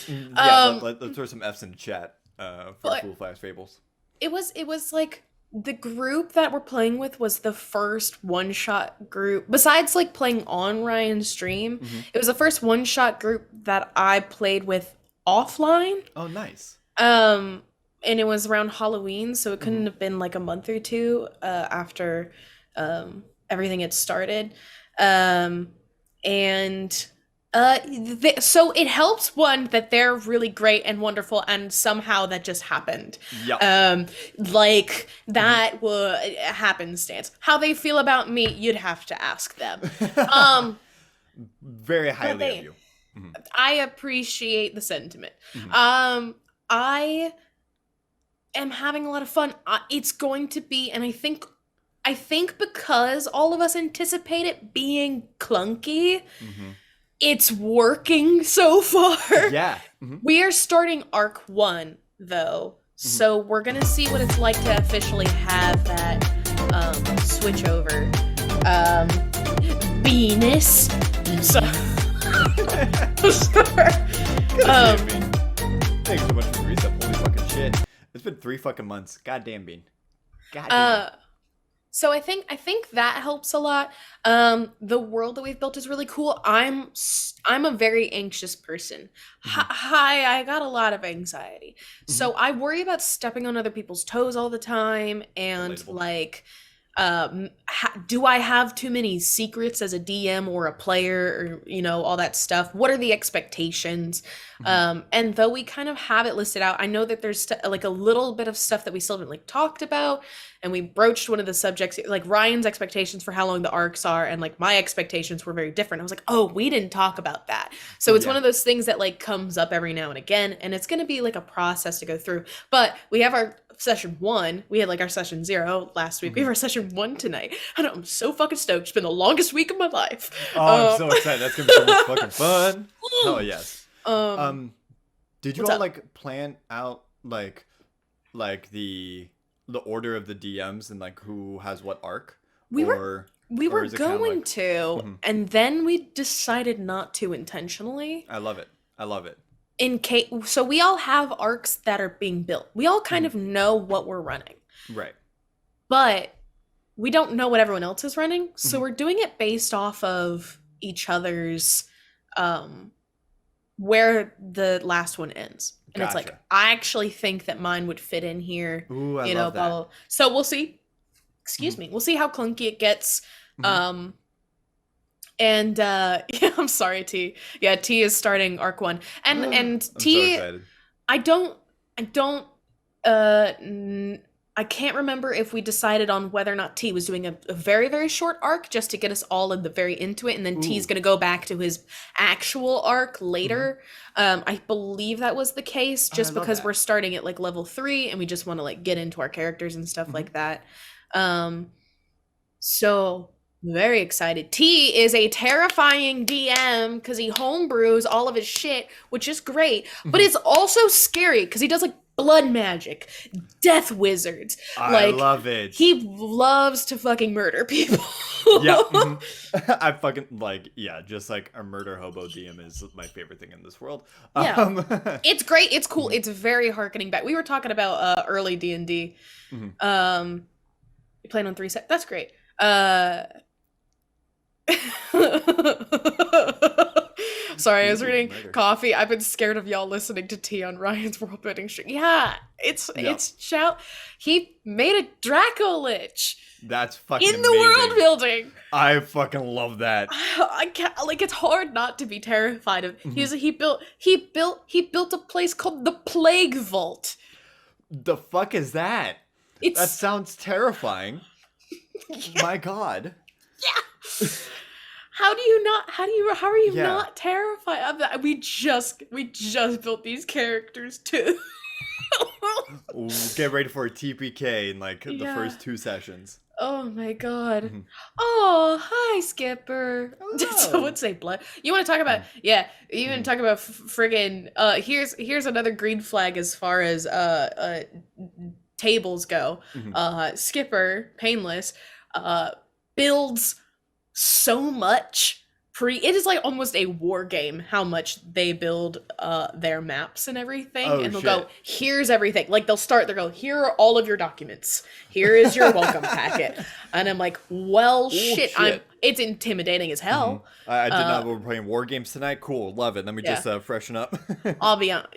now. Let's throw some F's in the chat for Cool Flash Fables. It was like the group that we're playing with was the first one-shot group. Besides like playing on Ryan's stream, it was the first one-shot group that I played with offline. Oh, nice. And it was around Halloween, so it couldn't have been like a month or two after everything had started. So it helps one that they're really great and wonderful, and somehow that just happened. Like that would happenstance. How they feel about me, you'd have to ask them. Very highly of you. I appreciate the sentiment. I am having a lot of fun. It's going to be, and I think because all of us anticipate it being clunky. It's working so far. Yeah. We are starting Arc 1, though. So we're going to see what it's like to officially have that switch over. Venus. So God damn, Bean. Thanks so much for the reset. Holy fucking shit. It's been 3 fucking months. God damn, Bean. God damn. So I think that helps a lot. The world that we've built is really cool. I'm a very anxious person. Hi, I got a lot of anxiety. So I worry about stepping on other people's toes all the time, and Relatable. like, do I have too many secrets as a DM or a player, or all that stuff? What are the expectations? And though we kind of have it listed out, I know that there's like a little bit of stuff that we still haven't like talked about, and we broached one of the subjects, like Ryan's expectations for how long the arcs are, and like my expectations were very different. I was like, oh, we didn't talk about that. So it's one of those things that like comes up every now and again, and it's going to be like a process to go through. But we have our session 1. We had like our session 0 last week. We have our session 1 tonight. And I'm so fucking stoked. It's been the longest week of my life. Oh, I'm so excited. That's gonna be so much fucking fun. Oh yes. Did you all like plan out like the order of the DMs and like who has what arc? We were going to, and then we decided not to intentionally. I love it. So we all have arcs that are being built. We all kind of know what we're running. Right. But we don't know what everyone else is running. So we're doing it based off of each other's where the last one ends. And It's like, I actually think that mine would fit in here. Ooh, I love that. Blah, blah. So we'll see. Excuse me. We'll see how clunky it gets. And yeah, I'm sorry, T. Yeah, T is starting arc 1. And T, so I can't remember if we decided on whether or not T was doing a very, very short arc just to get us all in the very into it, and then T's going to go back to his actual arc later. I believe that was the case, just because we're starting at like level 3 and we just want to like get into our characters and stuff like that. So very excited. T is a terrifying DM because he homebrews all of his shit, which is great, but it's also scary because he does like blood magic, death wizards. I love it. He loves to fucking murder people. Yeah. I fucking just like a murder hobo DM is my favorite thing in this world. Yeah. It's great. It's cool. It's very harkening back. We were talking about early D&D. You playing on 3 sets. That's great. Sorry, I was reading Coffee. I've been scared of y'all listening to T on Ryan's world building stream. Yeah, it's shout. He made a Draco Lich. That's fucking in the amazing. World building. I fucking love that. I can't, like, it's hard not to be terrified of. He built a place called the Plague Vault. The fuck is that? That sounds terrifying. Yeah. My God. Yeah. How are you not terrified of that? We just built these characters too. Ooh, get ready for a TPK in like the first 2 sessions. Oh my God. Oh, hi Skipper. Did someone say blood? You want to talk about talk about friggin' here's another green flag as far as tables go. Skipper, Painless, builds so much it is like almost a war game how much they build their maps and everything. And they'll go, here's everything. Like they'll go, here are all of your documents. Here is your welcome packet. And I'm like, well, shit. It's intimidating as hell. I did not know we're playing war games tonight. Cool, love it. Let me just freshen up. I'll be on,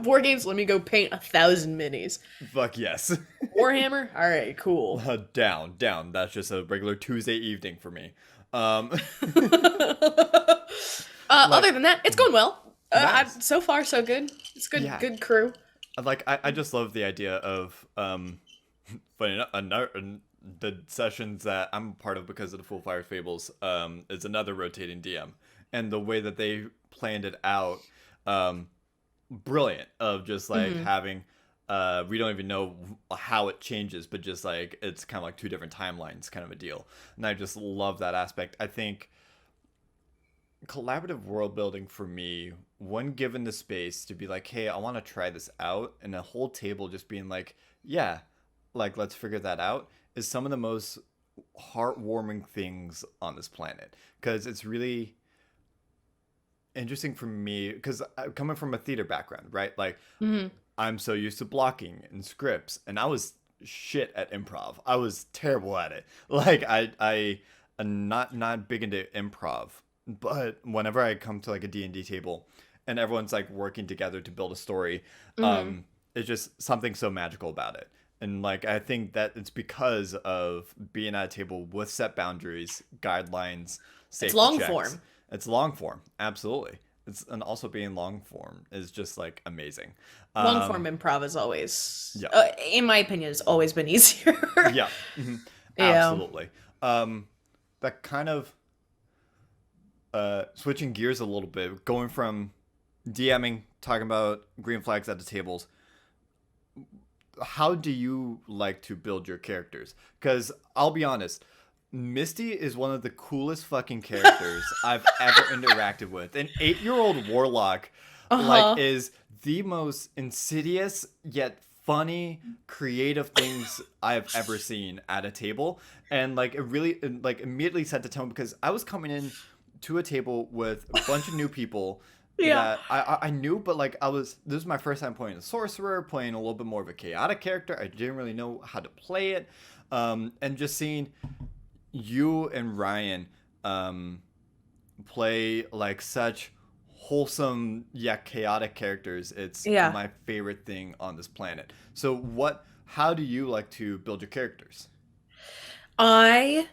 war games. Let me go paint 1,000 minis. Fuck yes. Warhammer. All right, cool. Down. That's just a regular Tuesday evening for me. Other than that, it's going well. Nice. So far, so good. It's good. Yeah. Good crew. I just love the idea of the sessions that I'm part of because of the Full Fire Fables is another rotating DM, and the way that they planned it out, brilliant. Of just like having. We don't even know how it changes, but just like it's kind of like 2 different timelines kind of a deal. And I just love that aspect. I think collaborative world building for me, when given the space to be like, hey, I want to try this out, and a whole table just being like, yeah, like let's figure that out, is some of the most heartwarming things on this planet. Because it's really interesting for me because coming from a theater background, right? Like, Mm-hmm. I'm so used to blocking and scripts, and I was shit at improv. I was terrible at it. Like, I am not big into improv, but whenever I come to like a D&D table, and everyone's like working together to build a story, Mm-hmm. it's just something so magical about it. And like I think that it's because of being at a table with set boundaries, guidelines, It's safety long checks. form. It's long form, absolutely. It's and also being long form is just like amazing. Long form Um, improv is always, yeah, in my opinion, has always been easier. yeah, Yeah. absolutely. That kind of switching gears a little bit, going from DMing, talking about green flags at the tables. How do you like to build your characters? Because I'll be honest, Misty is one of the coolest fucking characters I've ever interacted with. An 8-year-old warlock, like, Uh-huh. is the most insidious yet funny, creative things I've ever seen at a table, and like it really like immediately set the tone because I was coming in to a table with a bunch of new people Yeah. that I knew, but like this was my first time playing a sorcerer, playing a little bit more of a chaotic character. I didn't really know how to play it, and just seeing you and Ryan play like such wholesome yet chaotic characters. It's Yeah. my favorite thing on this planet. So how do you like to build your characters? I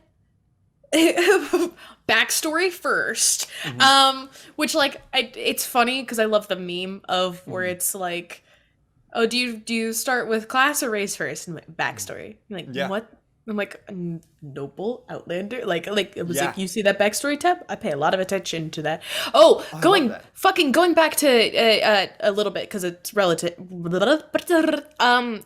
backstory first. Hmm. Which like it's funny because I love the meme of where Hmm. it's like, oh, do you start with class or race first? And like, backstory. I'm like, Yeah. what? I'm like, noble outlander. Like it was Yeah. like, you see that backstory tab? I pay a lot of attention to that. Oh, Oh, I love that. going back to a little bit because it's relative. Hmm.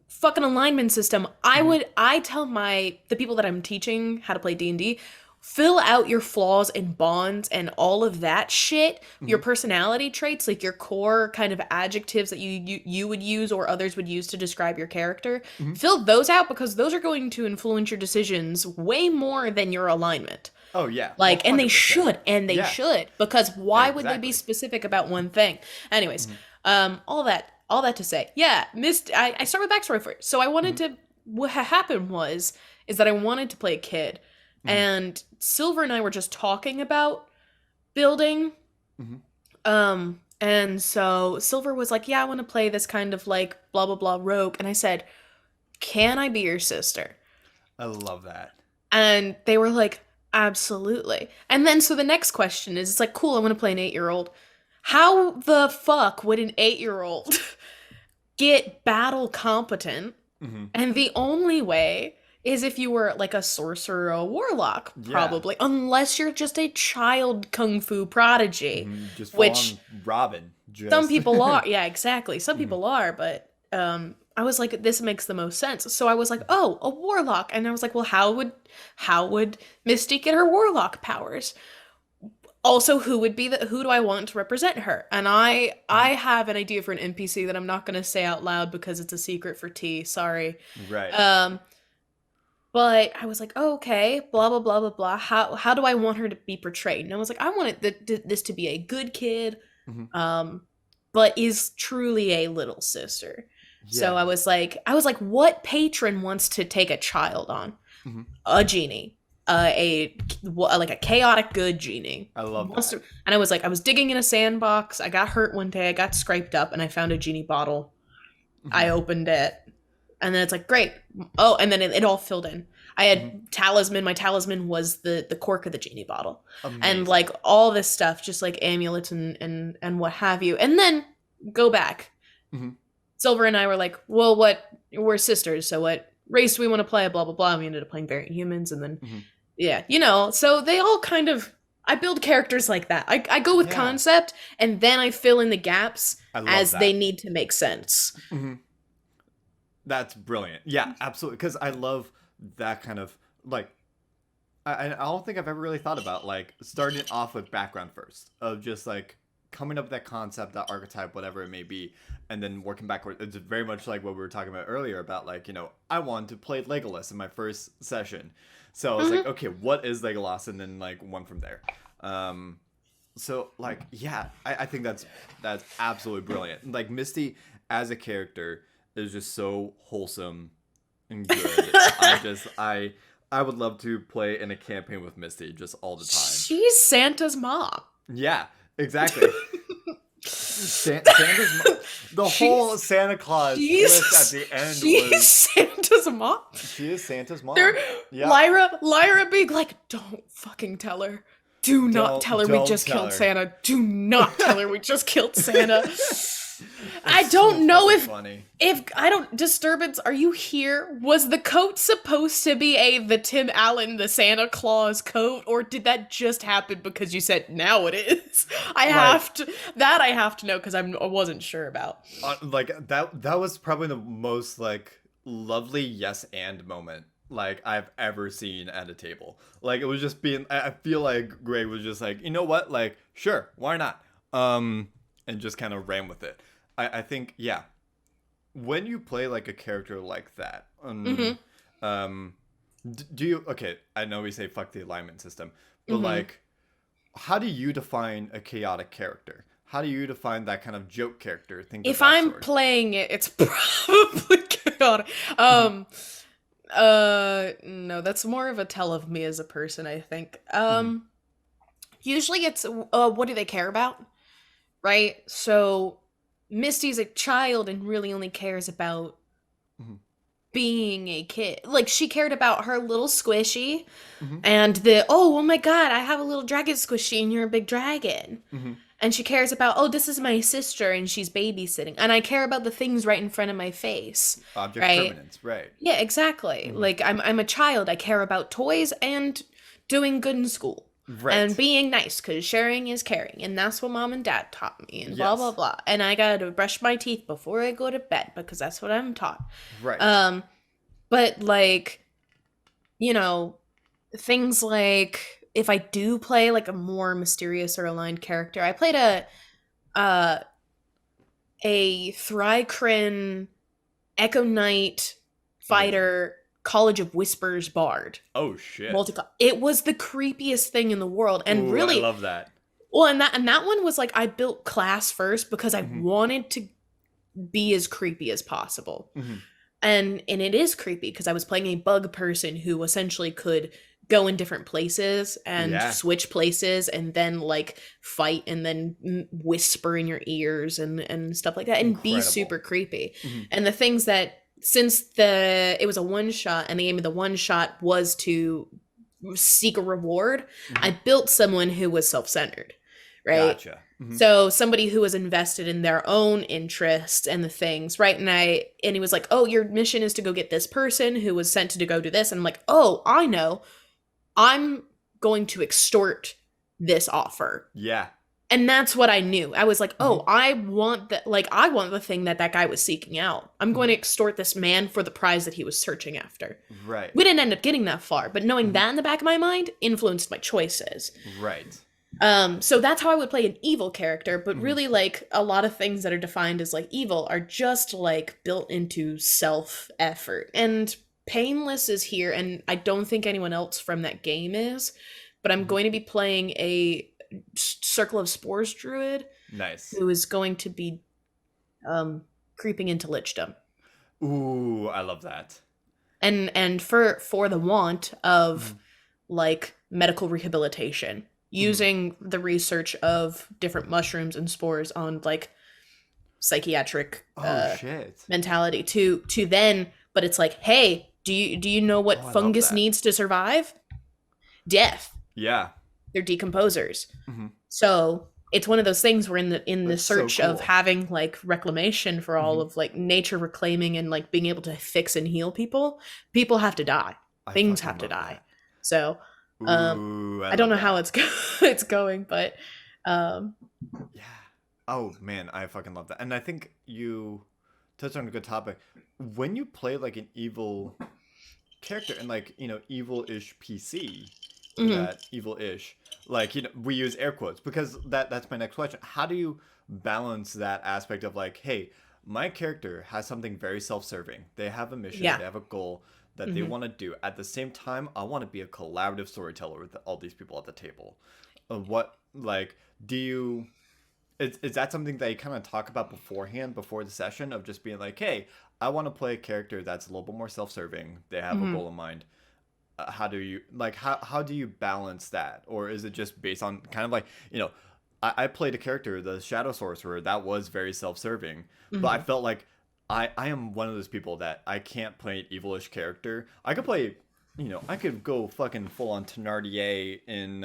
Fucking alignment system. Hmm. I tell the people that I'm teaching how to play D&D, fill out your flaws and bonds and all of that shit, your Hmm. personality traits, like your core kind of adjectives that you would use or others would use to describe your character. Hmm. Fill those out because those are going to influence your decisions way more than your alignment. Oh yeah, Like, and 100%. they Yeah, should, because why would they be exactly. specific about one thing? Anyways, Hmm. all that to say, yeah, I start with backstory first. So I wanted Hmm. to, what happened is that I wanted to play a kid, Hmm. and Silver and I were just talking about building, Hmm. and so Silver was like, yeah, I want to play this kind of like blah blah blah rogue, and I said, can I be your sister? I love that. And they were like, absolutely. And then so the next question is, it's like, cool, I want to play an 8-year-old. How the fuck would an 8-year-old get battle competent? Hmm. And the only way is if you were like a sorcerer or a warlock, Yeah. probably, unless you're just a child kung fu prodigy, Just full which on Robin. some Just. people are. Yeah, exactly. Some Hmm. people are, but I was like, this makes the most sense. So I was like, oh, a warlock. And I was like, well, how would Mystique get her warlock powers? Also, who do I want to represent her? And I have an idea for an NPC that I'm not gonna say out loud because it's a secret for T. Sorry. Right. Um, but I was like, oh, okay, blah blah blah blah blah. How do I want her to be portrayed? And I was like, I want this to be a good kid, Hmm. um, but is truly a little sister. So Yeah. I was like, what patron wants to take a child on? Hmm. A genie, like a chaotic good genie. I love that. And I was like, I was digging in a sandbox. I got hurt one day. I got scraped up, and I found a genie bottle. Hmm. I opened it, and then it's like, great. Oh, and then it all filled in. I Hmm. had talisman. My talisman was the cork of the genie bottle, and Amazing. like all this stuff, just like amulets and what have you. And then go back. Hmm. Silver and I were like, well, we're sisters, so what race do we want to play? Blah blah blah. We ended up playing variant humans, and then Hmm. yeah, so they all kind of, I build characters like that. I go with Yeah. concept, and then I fill in the gaps I love as that. they need to make sense. Hmm. That's brilliant. Yeah, absolutely. Because I love that kind of like. I don't think I've ever really thought about like starting off with background first of just like coming up with that concept, that archetype, whatever it may be, and then working backward. It's very much like what we were talking about earlier about like I wanted to play Legolas in my first session, So I was like, okay, what is Legolas? And then like one from there. So like, yeah, I think that's absolutely brilliant. Like Misty as a character is just so wholesome and good. I would love to play in a campaign with Misty just all the time. She's Santa's mom. Yeah, exactly. Santa's mom. The whole Santa Claus twist at the end she's Santa's mom. She is Santa's mom. Yeah. Lyra being like, don't fucking tell her. Do not tell her we just killed Santa. Do not tell her we just killed Santa. I don't know if I don't disturbance. Are you here? Was the coat supposed to be the Tim Allen, the Santa Claus coat, or did that just happen because you said now it is? I have to know because I wasn't sure about. Like that was probably the most like lovely yes and moment like I've ever seen at a table. Like it was just being. I feel like Greg was just like, you know what, like sure, why not? And just kind of ran with it. I think, yeah, when you play like a character like that, do you, okay, I know we say fuck the alignment system, but like, how do you define a chaotic character? How do you define that kind of joke character? If I'm playing it, it's probably chaotic. No, that's more of a tell of me as a person, I think. Usually it's, what do they care about? Right? So Misty's a child and really only cares about being a kid. Like, she cared about her little squishy and oh my god, I have a little dragon squishy and you're a big dragon. And she cares about, oh, this is my sister and she's babysitting. And I care about the things right in front of my face. Object permanence, right. Yeah, exactly. Like, I'm a child. I care about toys and doing good in school. Right. And being nice, because sharing is caring. And that's what mom and dad taught me. And blah, blah, blah. And I gotta brush my teeth before I go to bed, because that's what I'm taught. Right. But, like, you know, things like, if I do play, like, a more mysterious or aligned character, I played a Thrycrin Echo Knight fighter College of Whispers bard. Oh shit. It was the creepiest thing in the world. And really, I love that. Well, and that one was like, I built class first because I wanted to be as creepy as possible. And it is creepy because I was playing a bug person who essentially could go in different places and switch places and then like fight and then whisper in your ears and stuff like that and be super creepy. And the things that, since it was a one shot and the aim of the one shot was to seek a reward, I built someone who was self-centered, right? Gotcha. So somebody who was invested in their own interests and the things, right? And he was like, oh, your mission is to go get this person who was sent to go do this. And I'm like, oh, I know. I'm going to extort this offer. Yeah. And that's what I knew. I was like, oh, I want the thing that guy was seeking out. I'm going to extort this man for the prize that he was searching after. Right. We didn't end up getting that far, but knowing that in the back of my mind influenced my choices. Right. So that's how I would play an evil character, but really, like, a lot of things that are defined as, like, evil are just, like, built into self-effort. And Painless is here, and I don't think anyone else from that game is, but I'm going to be playing a Circle of Spores druid. Nice. Who is going to be creeping into lichdom. Ooh, I love that. And for the want of like medical rehabilitation, using the research of different mushrooms and spores on like psychiatric mentality to then, but it's like, hey, do you know what fungus needs to survive? Death. Yeah. They're decomposers. So it's one of those things where in the search of having like reclamation for all of like nature reclaiming and like being able to fix and heal people have to die. Things have to die. That. So I don't know how it's going, but yeah. Oh man, I fucking love that. And I think you touched on a good topic. When you play like an evil character and like, you know, evil-ish PC, that evil-ish, like, you know, we use air quotes because that's my next question. How do you balance that aspect of like, hey, my character has something very self-serving. They have a mission, they have a goal. that they want to do. At the same time, I want to be a collaborative storyteller with all these people at the table. What, like, do you... Is that something that you kind of talk about beforehand, before the session, of just being like, hey, I want to play a character that's a little bit more self-serving. They have a goal in mind. How do you, like, how do you balance that? Or is it just based on kind of like, you know, I played a character, the Shadow Sorcerer, that was very self-serving. But I felt like I am one of those people that I can't play an evilish character. I could play, you know, I could go fucking full on Thenardier in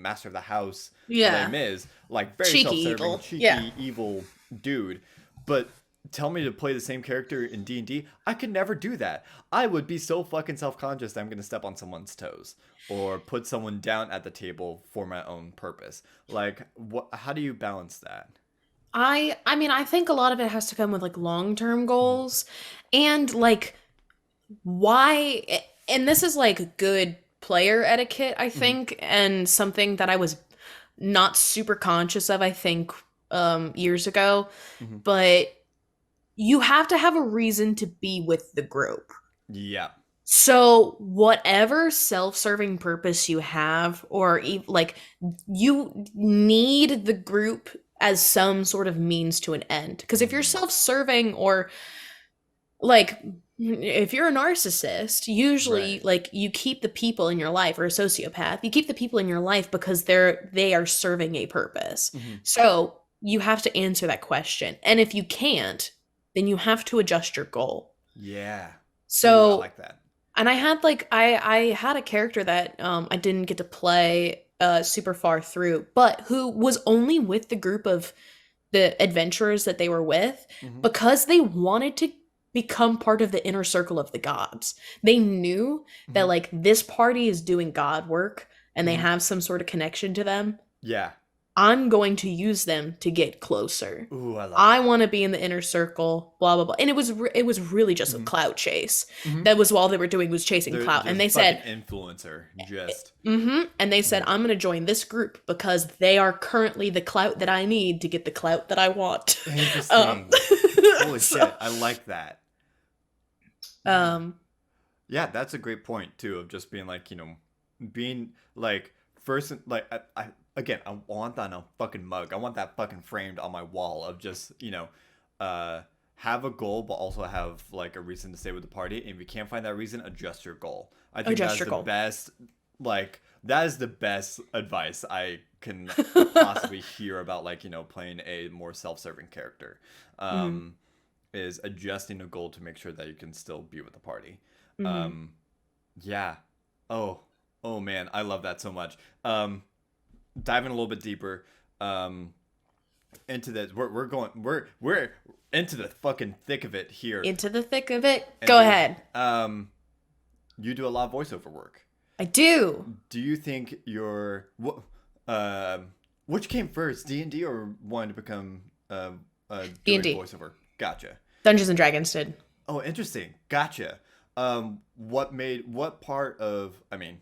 Master of the House. Les Mis, like very cheeky self-serving, evil. cheeky evil dude. But tell me to play the same character in D&D, I could never do that. I would be so fucking self-conscious that I'm going to step on someone's toes or put someone down at the table for my own purpose. Like, how do you balance that? I mean, I think a lot of it has to come with like long-term goals and like why, and this is like good player etiquette, I think, and something that I was not super conscious of, I think, years ago, but you have to have a reason to be with the group. Yeah. So whatever self-serving purpose you have, or like you need the group as some sort of means to an end. Because if you're self-serving, or like if you're a narcissist, usually like you keep the people in your life, or a sociopath, you keep the people in your life because they are serving a purpose. So you have to answer that question. And if you can't, then you have to adjust your goal. Yeah. So I like that. And I had like I had a character that I didn't get to play super far through, but who was only with the group of the adventurers that they were with because they wanted to become part of the inner circle of the gods. They knew that like this party is doing god work and they have some sort of connection to them. Yeah. I'm going to use them to get closer. Ooh, I want to be in the inner circle, blah, blah, blah. And it was really just a clout chase. That was all they were doing, was chasing clout. And they said... influencer, just... And they said, I'm going to join this group because they are currently the clout that I need to get the clout that I want. Interesting. Holy shit, I like that. Yeah, that's a great point, too, of just being like, you know, being like, first, like, Again, I want that on a fucking mug. I want that fucking framed on my wall of just, you know, have a goal, but also have like a reason to stay with the party. And if you can't find that reason, adjust your goal. I think that's the best, like, that is the best advice I can possibly hear about, like, you know, playing a more self-serving character. Is adjusting a goal to make sure that you can still be with the party. Yeah. Oh man, I love that so much. Diving a little bit deeper into this, we're into the fucking thick of it here. Into the thick of it. Go ahead. You do a lot of voiceover work. I do. Do you think which came first, D&D or wanting to become D&D voiceover? Gotcha. Dungeons and Dragons did. Oh, interesting. Gotcha. What part of, I mean,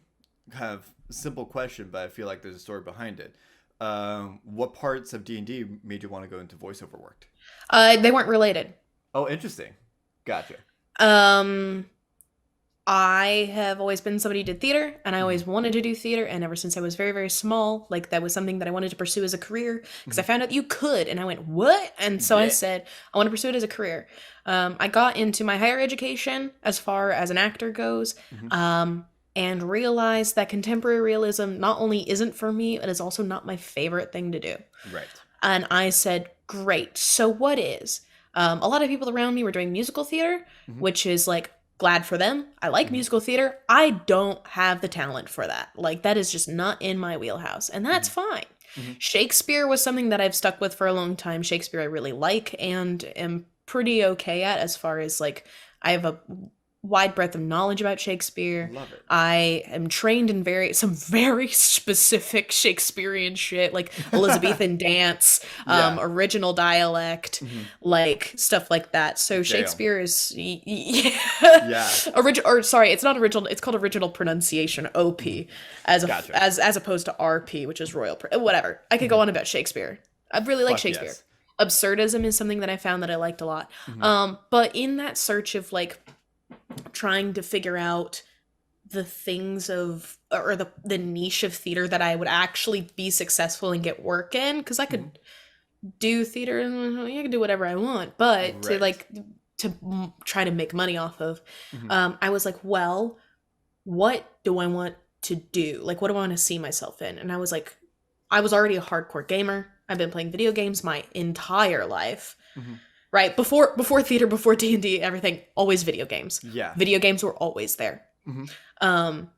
kind of simple question, but I feel like there's a story behind it. What parts of D&D made you want to go into voiceover work? They weren't related. Oh, interesting. Gotcha. I have always been somebody who did theater, and I always wanted to do theater, and ever since I was very, very small, like, that was something that I wanted to pursue as a career, because I found out you could, and I went, what? And so I said, I want to pursue it as a career. I got into my higher education as far as an actor goes, and realized that contemporary realism not only isn't for me, it is also not my favorite thing to do. Right. And I said, great, so what is? A lot of people around me were doing musical theater, which is, like, glad for them. I like musical theater. I don't have the talent for that. Like, that is just not in my wheelhouse, and that's fine. Shakespeare was something that I've stuck with for a long time. Shakespeare I really like and am pretty okay at, as far as, like, I have a wide breadth of knowledge about Shakespeare. Love it. I am trained in some very specific Shakespearean shit, like Elizabethan dance, original dialect, like stuff like that. So Shakespeare is it's not original. It's called original pronunciation, OP, as opposed to RP, which is royal. Whatever. I could go on about Shakespeare. I really like Shakespeare. Yes. Absurdism is something that I found that I liked a lot. But in that search of, like, trying to figure out the things of, or the niche of theater that I would actually be successful and get work in, because I could do theater and I can do whatever I want, but to like try to make money off of, I was like, well, what do I want to do? Like, what do I want to see myself in? And I was like, I was already a hardcore gamer. I've been playing video games my entire life. Right? Before theater, before D&D, everything, always video games. Yeah. Video games were always there. And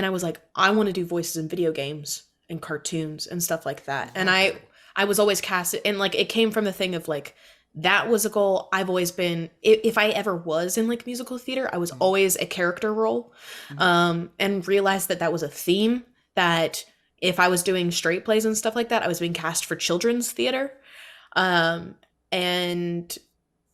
I was like, I want to do voices in video games and cartoons and stuff like that. And I was always casted, and like it came from the thing of like, that was a goal. I've always been, if I ever was in like musical theater, I was always a character role, and realized that that was a theme, that if I was doing straight plays and stuff like that, I was being cast for children's theater. And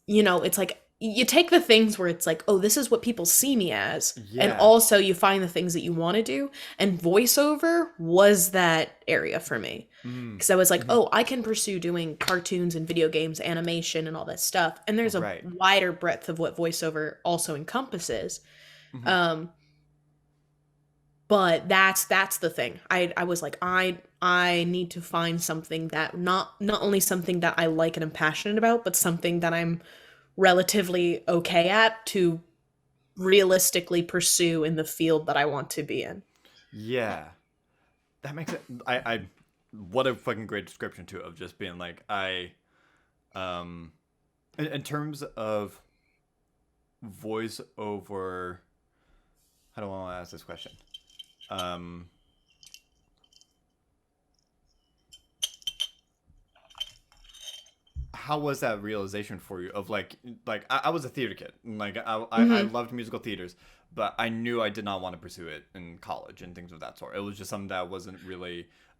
you know, it's like, you take the things where it's like, oh, this is what people see me as. And also you find the things that you want to do. And voiceover was that area for me. Because I was like, oh, I can pursue doing cartoons and video games, animation and all that stuff. And there's a wider breadth of what voiceover also encompasses. But that's the thing. I was like, I need to find something that not only something that I like and am passionate about, but something that I'm relatively okay at to realistically pursue in the field that I want to be in. Yeah. That makes it, I what a fucking great description too, of just being like, in terms of voiceover, how do I want to ask this question? How was that realization for you of like I was a theater kid, and like I loved musical theaters, but I knew I did not want to pursue it in college and things of that sort. It was just something that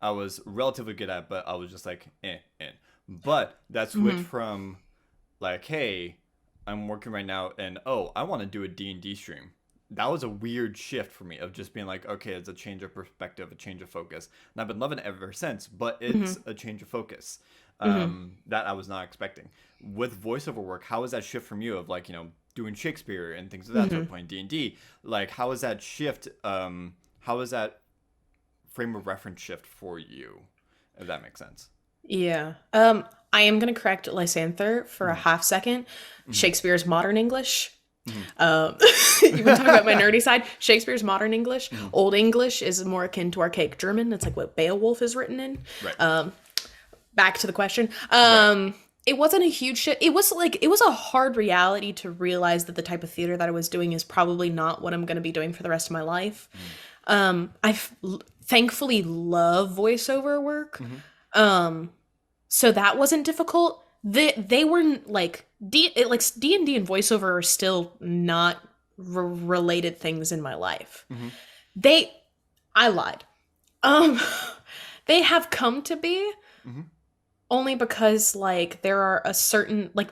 I was relatively good at, but I was just like but that switch from like, hey, I'm working right now and oh, I want to do a D&D stream. That was a weird shift for me, of just being like, okay, it's a change of perspective, a change of focus. And I've been loving it ever since, but it's a change of focus that I was not expecting. With voiceover work, how was that shift from you of like, you know, doing Shakespeare and things of that sort, playing D&D? Like, how was that shift? How was that frame of reference shift for you, if that makes sense? Yeah. I am going to correct Lysanther for a half second. Shakespeare's modern English. You want to talk about my nerdy side? Shakespeare's modern English. Old English is more akin to archaic German. It's like what Beowulf is written in. Right. Back to the question. It wasn't a huge shift. It was a hard reality to realize that the type of theater that I was doing is probably not what I'm going to be doing for the rest of my life. I thankfully love voiceover work. So that wasn't difficult. They weren't like D&D and voiceover are still not related things in my life. I lied. They have come to be only because like there are a certain, like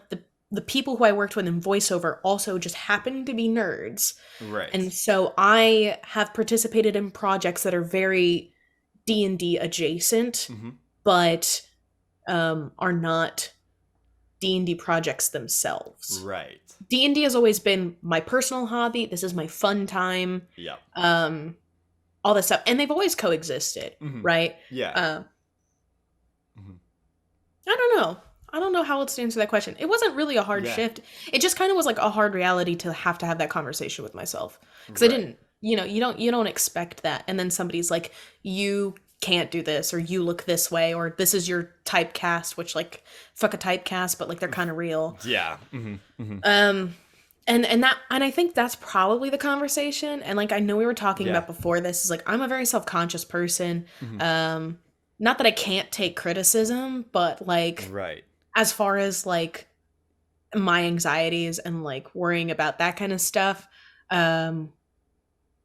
the people who I worked with in voiceover also just happen to be nerds. Right. And so I have participated in projects that are very D&D adjacent, but are not D&D projects themselves. Right. D&D has always been my personal hobby. This is my fun time. Yeah. All this stuff. And they've always coexisted, right? Yeah. I don't know how else to answer that question. It wasn't really a hard shift. It just kind of was like a hard reality to have that conversation with myself. Because I didn't, you don't expect that. And then somebody's like, you can't do this, or you look this way, or this is your typecast, which like, fuck a typecast, but like they're kind of real. Yeah. And I think that's probably the conversation. And like, I know we were talking about before this, is like, I'm a very self-conscious person. Not that I can't take criticism, but like, as far as like my anxieties and like worrying about that kind of stuff,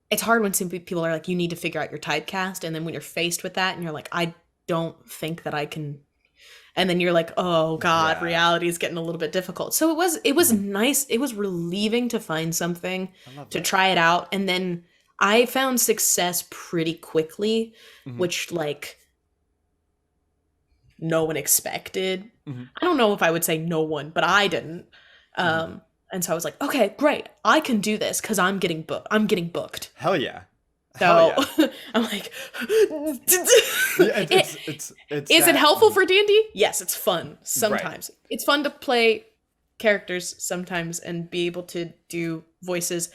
it's hard when some people are like, you need to figure out your typecast. And then when you're faced with that and you're like, I don't think that I can. And then you're like, oh God, reality is getting a little bit difficult. So it was nice. It was relieving to find something to try it out. And then I found success pretty quickly, which like no one expected. I don't know if I would say no one, but I didn't. And so I was like, okay, great. I can do this because I'm getting booked. Hell yeah. So Hell yeah. I'm like, Yeah, it's is it that- helpful for D&D? Yes, it's fun sometimes. Right. It's fun to play characters sometimes and be able to do voices,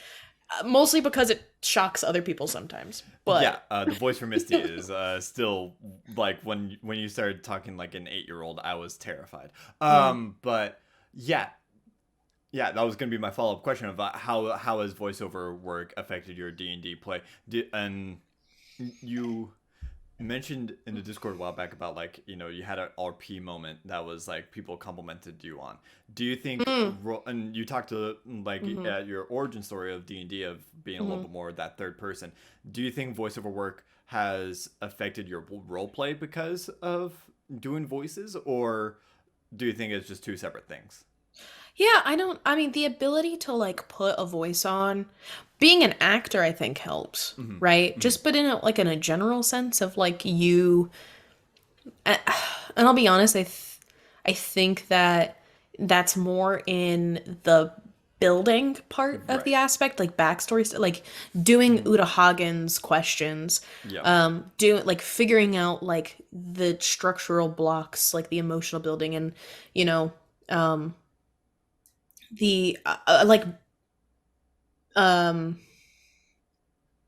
mostly because it shocks other people sometimes. But yeah, the voice for Misty is still like when you started talking like an 8-year-old, I was terrified. But yeah, that was gonna be my follow-up question about how has voiceover work affected your D&D play? And you mentioned in the Discord a while back about like, you know, you had an RP moment that was like people complimented you on. Do you think and you talked to like your origin story of D&D of being a little bit more that third person. Do you think voiceover work has affected your role play because of doing voices, or do you think it's just two separate things? yeah, I mean, the ability to like put a voice on, being an actor, I think helps, right? Just but in a general sense of like you, and I'll be honest, I think that that's more in the building part of the Right. aspect, like backstory, like doing Uta Hagen's questions, Yeah. doing like figuring out like the structural blocks, like the emotional building, and you know, the like um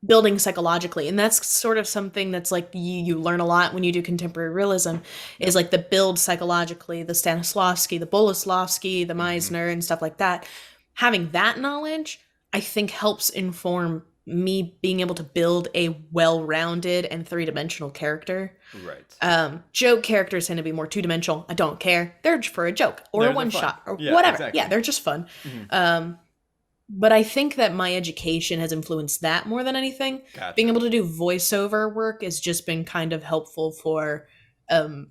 building psychologically, and that's sort of something that's like you learn a lot when you do contemporary realism, is like the build psychologically, the Stanislavski, the Boleslavsky, the Meisner, and stuff like that. Having that knowledge, I think, helps inform me being able to build a well-rounded and three-dimensional character. Right. Joke characters tend to be more two-dimensional. I don't care, they're for a joke or They're a one fun. shot or Yeah, whatever. exactly. Yeah, they're just fun. But I think that my education has influenced that more than anything. Gotcha. Being able to do voiceover work has just been kind of helpful for fun.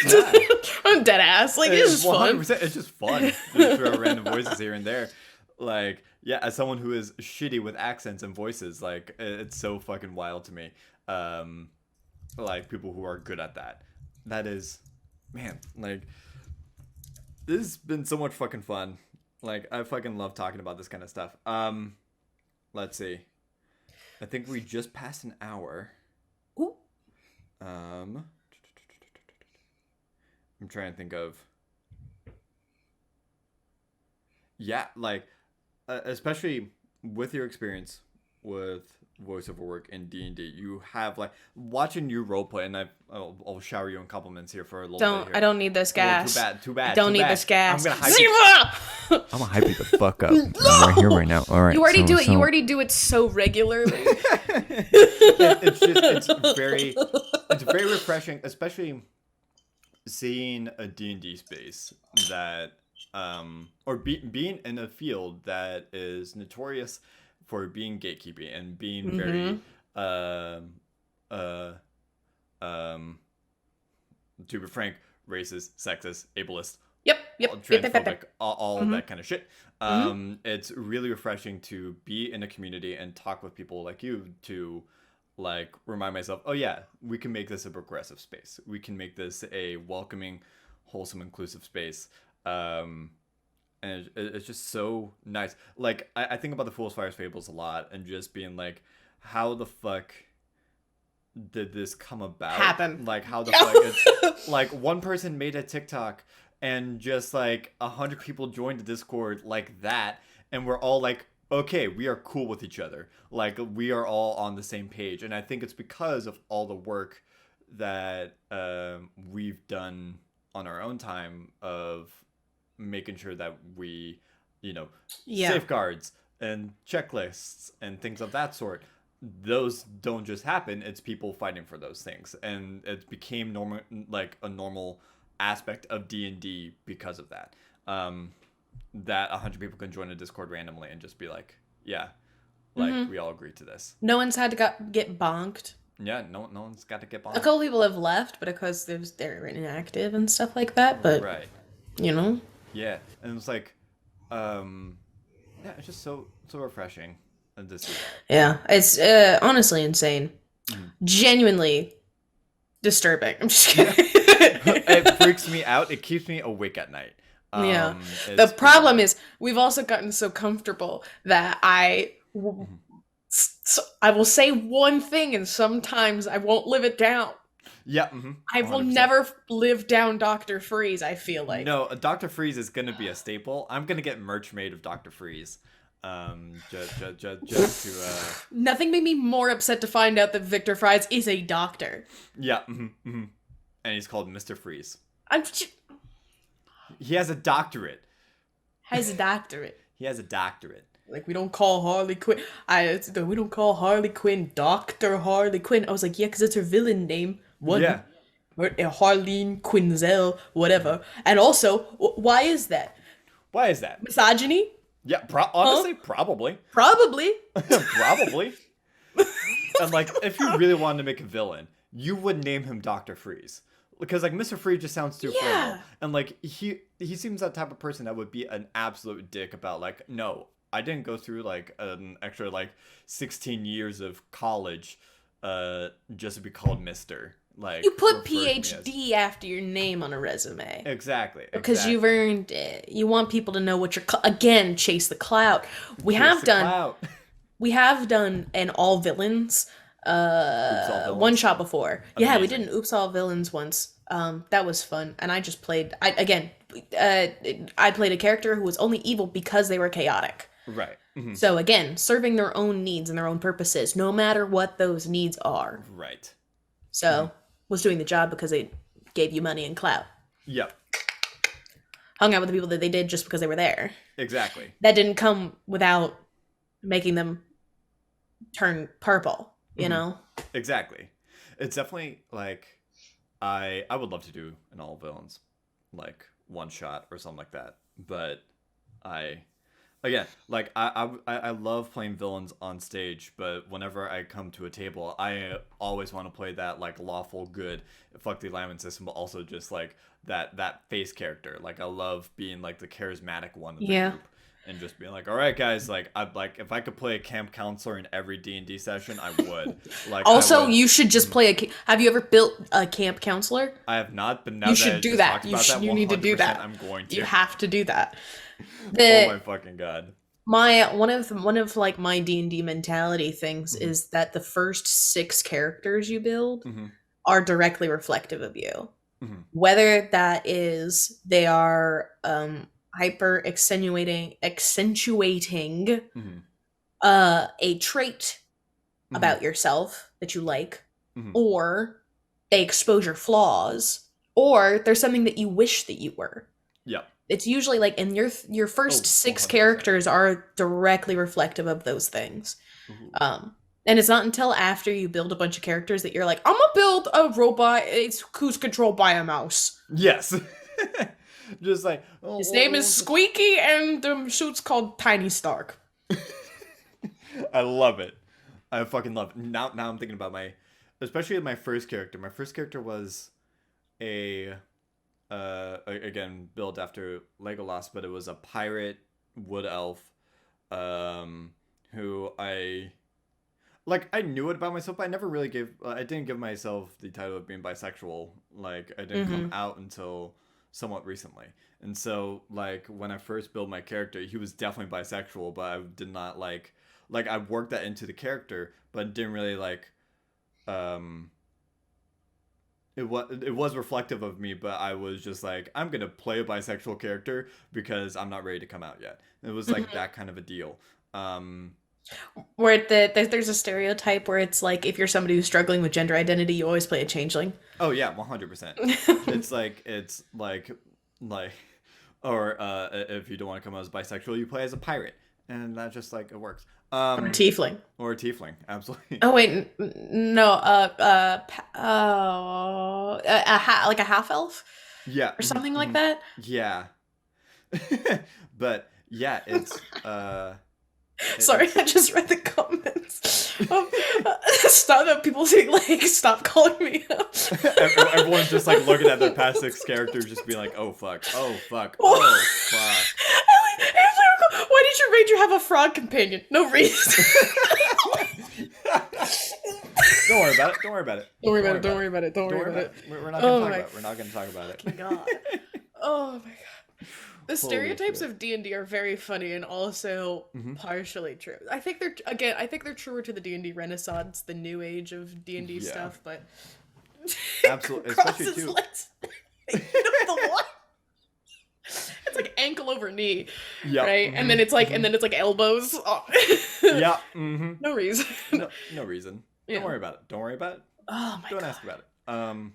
Yeah. I'm dead ass. Like, it's just fun. 100%. It's just fun. Just throw random voices here and there. Like, yeah, as someone who is shitty with accents and voices, like, it's so fucking wild to me. Like, people who are good at that. That is, man, like, this has been so much fucking fun. Like, I fucking love talking about this kind of stuff. Let's see. I think we just passed an hour. Ooh. I'm trying to think of. Yeah, like, especially with your experience with voiceover work in D&D, you have like watching you roleplay, and I'll shower you in compliments here for a little bit. Here. I don't need this gas. Well, too bad. I don't too need bad. this gas. I'm gonna hype Ziva! I'm gonna hype you the fuck up. I'm right here, right now. All right. You already so- do it. so- You already do it so regularly. it's very refreshing, especially seeing a D&D space that or being in a field that is notorious for being gatekeeping and being very to be frank, racist, sexist, ableist, Yep. transphobic, all that kind of shit. It's really refreshing to be in a community and talk with people like you to like remind myself, oh yeah, we can make this a progressive space. We can make this a welcoming, wholesome, inclusive space. And it's just so nice. Like, I think about the Fool's Fires Fables a lot, and just being like, how the fuck did this come about? Happen. Like, how the fuck it's like one person made a TikTok and just like 100 people joined the Discord like that, and we're all like, okay, we are cool with each other. Like, we are all on the same page. And I think it's because of all the work that we've done on our own time of making sure that we, safeguards and checklists and things of that sort. Those don't just happen. It's people fighting for those things, and it became normal, like a normal aspect of D&D because of that. That 100 people can join a Discord randomly and just be like, yeah, like we all agree to this. No one's had to get bonked. Yeah, no one's got to get bonked. A couple people have left, but because they're inactive and stuff like that. But Right. Yeah, and it's like, yeah, it's just so refreshing to see that. Yeah, it's honestly insane. Genuinely disturbing. I'm just kidding. It freaks me out. It keeps me awake at night. Yeah. It's The problem is we've also gotten so comfortable that I will say one thing and sometimes I won't live it down. yeah, I will 100%. never live down Dr. Freeze, I feel like. No, Dr. Freeze is gonna be a staple. I'm gonna get merch made of Dr. Freeze. Just to Nothing made me more upset to find out that Victor Fries is a doctor. yeah, and he's called Mr. Freeze. Has He has a doctorate. a doctorate. He has a doctorate. Like, we don't call Harley Quinn. We don't call Harley Quinn Dr. Harley Quinn. I was like, yeah, because it's her villain name. What? Yeah. Harleen Quinzel, whatever. And also, why is that? Why is that? Misogyny? Yeah, honestly, probably. Probably. Probably. And like, if you really wanted to make a villain, you would name him Dr. Freeze. Because like Mr. Freeze just sounds too formal. And like he seems that type of person that would be an absolute dick about like, no, I didn't go through like an extra like 16 years of college just to be called Mr. Like, You put refer to me as- PhD after your name on a resume. Exactly. Because you've earned it. You want people to know what you're... Again, chase the clout. We have done an all villains one shot before. Yeah, we did an Oops All Villains once. That was fun. And I just played... I played a character who was only evil because they were chaotic. Right. Mm-hmm. So again, serving their own needs and their own purposes, no matter what those needs are. Right. So, was doing the job because it gave you money and clout. Yep. Hung out with the people that they did just because they were there. Exactly. That didn't come without making them turn purple, you know? Exactly. It's definitely like I would love to do an all villains like one shot or something like that. But I love playing villains on stage, but whenever I come to a table, I always want to play that like lawful good, fuck the alignment system, but also just like that face character. Like I love being like the charismatic one in the group. And just being like, all right, guys, like if I could play a camp counselor in every D&D session, I would. Like, also, you should just play have you ever built a camp counselor? I have not, but now you that should I do just that. talked about that, You need to do that. I'm going to. You have to do that. Oh my fucking god. One of like my D&D mentality things is that the first 6 characters you build are directly reflective of you. Whether that is they are hyper accentuating a trait about yourself that you like, or they expose your flaws, or there's something that you wish that you were. Yeah. It's usually like in your first 6 characters are directly reflective of those things. And it's not until after you build a bunch of characters that you're like, I'm gonna build a robot who's controlled by a mouse. Yes. Just like his name is Squeaky, and the suit's called Tiny Stark. I love it. I fucking love it. Now I'm thinking about especially my first character. My first character was again built after Legolas, but it was a pirate wood elf, who I knew it about myself, but I never really I didn't give myself the title of being bisexual. Like I didn't come out until somewhat recently. And so like when I first built my character, he was definitely bisexual, but I did not like I worked that into the character, but didn't really it was reflective of me, but I was just like, I'm gonna play a bisexual character because I'm not ready to come out yet. It was like that kind of a deal. Where there's a stereotype where it's like if you're somebody who's struggling with gender identity, you always play a changeling. Oh yeah, 100%. It's like or if you don't want to come out as bisexual, you play as a pirate, and that just like it works. Or a tiefling. Or a tiefling, absolutely. Oh wait, no, like a half elf. Yeah. Or something like that. Yeah. But yeah, it's Sorry, I just read the comments. Stop! People saying like, "Stop calling me out." Everyone's just like looking at their past 6 characters, just being like, "Oh fuck! Oh fuck! Oh fuck!" Why did your ranger have a frog companion? No reason. Don't worry about it. Don't worry about it. Don't worry about it. We're not gonna talk about it. We're not gonna talk about it. God. Oh my god. The stereotypes of D&D are very funny and also partially true. I think they're truer to the D&D Renaissance, the new age of D&D stuff, but absolutely, especially too. You know the one? It's like ankle over knee, right? Mm-hmm. And then it's like, elbows. Oh. Yeah. Mm-hmm. No reason. No reason. Yeah. Don't worry about it. Don't worry about it. Oh my god. Don't ask about it.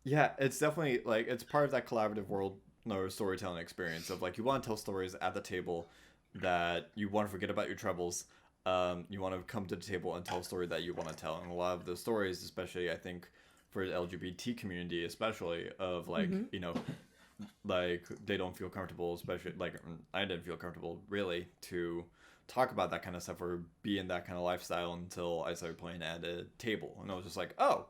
Yeah, it's definitely like it's part of that collaborative world or storytelling experience of like you want to tell stories at the table that you want to forget about your troubles. You want to come to the table and tell a story that you want to tell, and a lot of the stories, especially I think for the LGBT community, especially of like you know, like they don't feel comfortable, especially like I didn't feel comfortable really to talk about that kind of stuff or be in that kind of lifestyle until I started playing at a table, and I was just like, oh,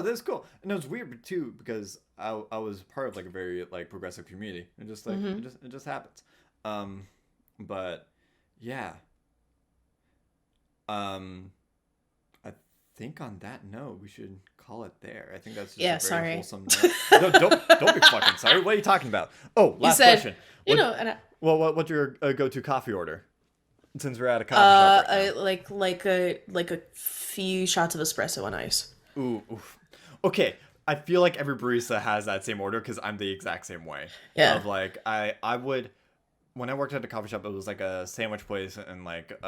this is cool. And it was weird too because I was part of like a very like progressive community. It just like it just happens. But yeah. I think on that note we should call it there. I think that's just a very wholesome note. No, don't be fucking sorry. What are you talking about? Oh, last question. What's your go-to coffee order? Since we're at a coffee shop right now. like a few shots of espresso on ice. Ooh. Okay, I feel like every barista has that same order because I'm the exact same way. Yeah. Of like I would when I worked at a coffee shop, it was like a sandwich place and like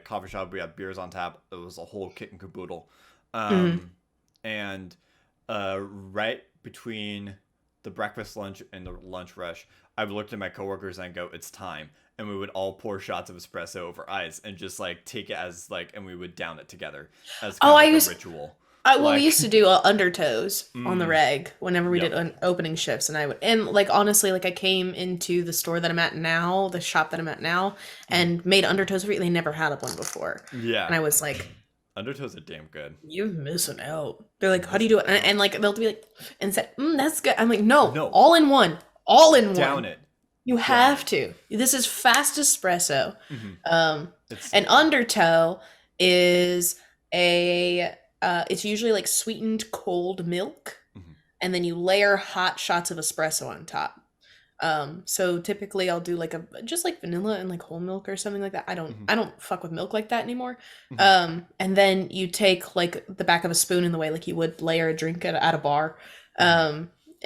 coffee shop. We had beers on tap. It was a whole kit and caboodle. And right between the breakfast lunch and the lunch rush, I would look at my coworkers and go, "It's time." And we would all pour shots of espresso over ice and just like take it as like, and we would down it together as kind of a ritual. We used to do undertows on the reg whenever we did opening shifts, and like honestly, like I came into the store that I'm at now, the shop that I'm at now, and made undertows. They never had one before. Yeah, and I was like, undertows are damn good. You're missing out. They're like, how do you do it? And like they'll be like, and said, that's good. I'm like, no, all in one, down it. You have to. This is fast espresso. An undertow is it's usually like sweetened cold milk, and then you layer hot shots of espresso on top. So typically I'll do like just like vanilla and like whole milk or something like that. I don't fuck with milk like that anymore. And then you take like the back of a spoon in the way like you would layer a drink at a bar.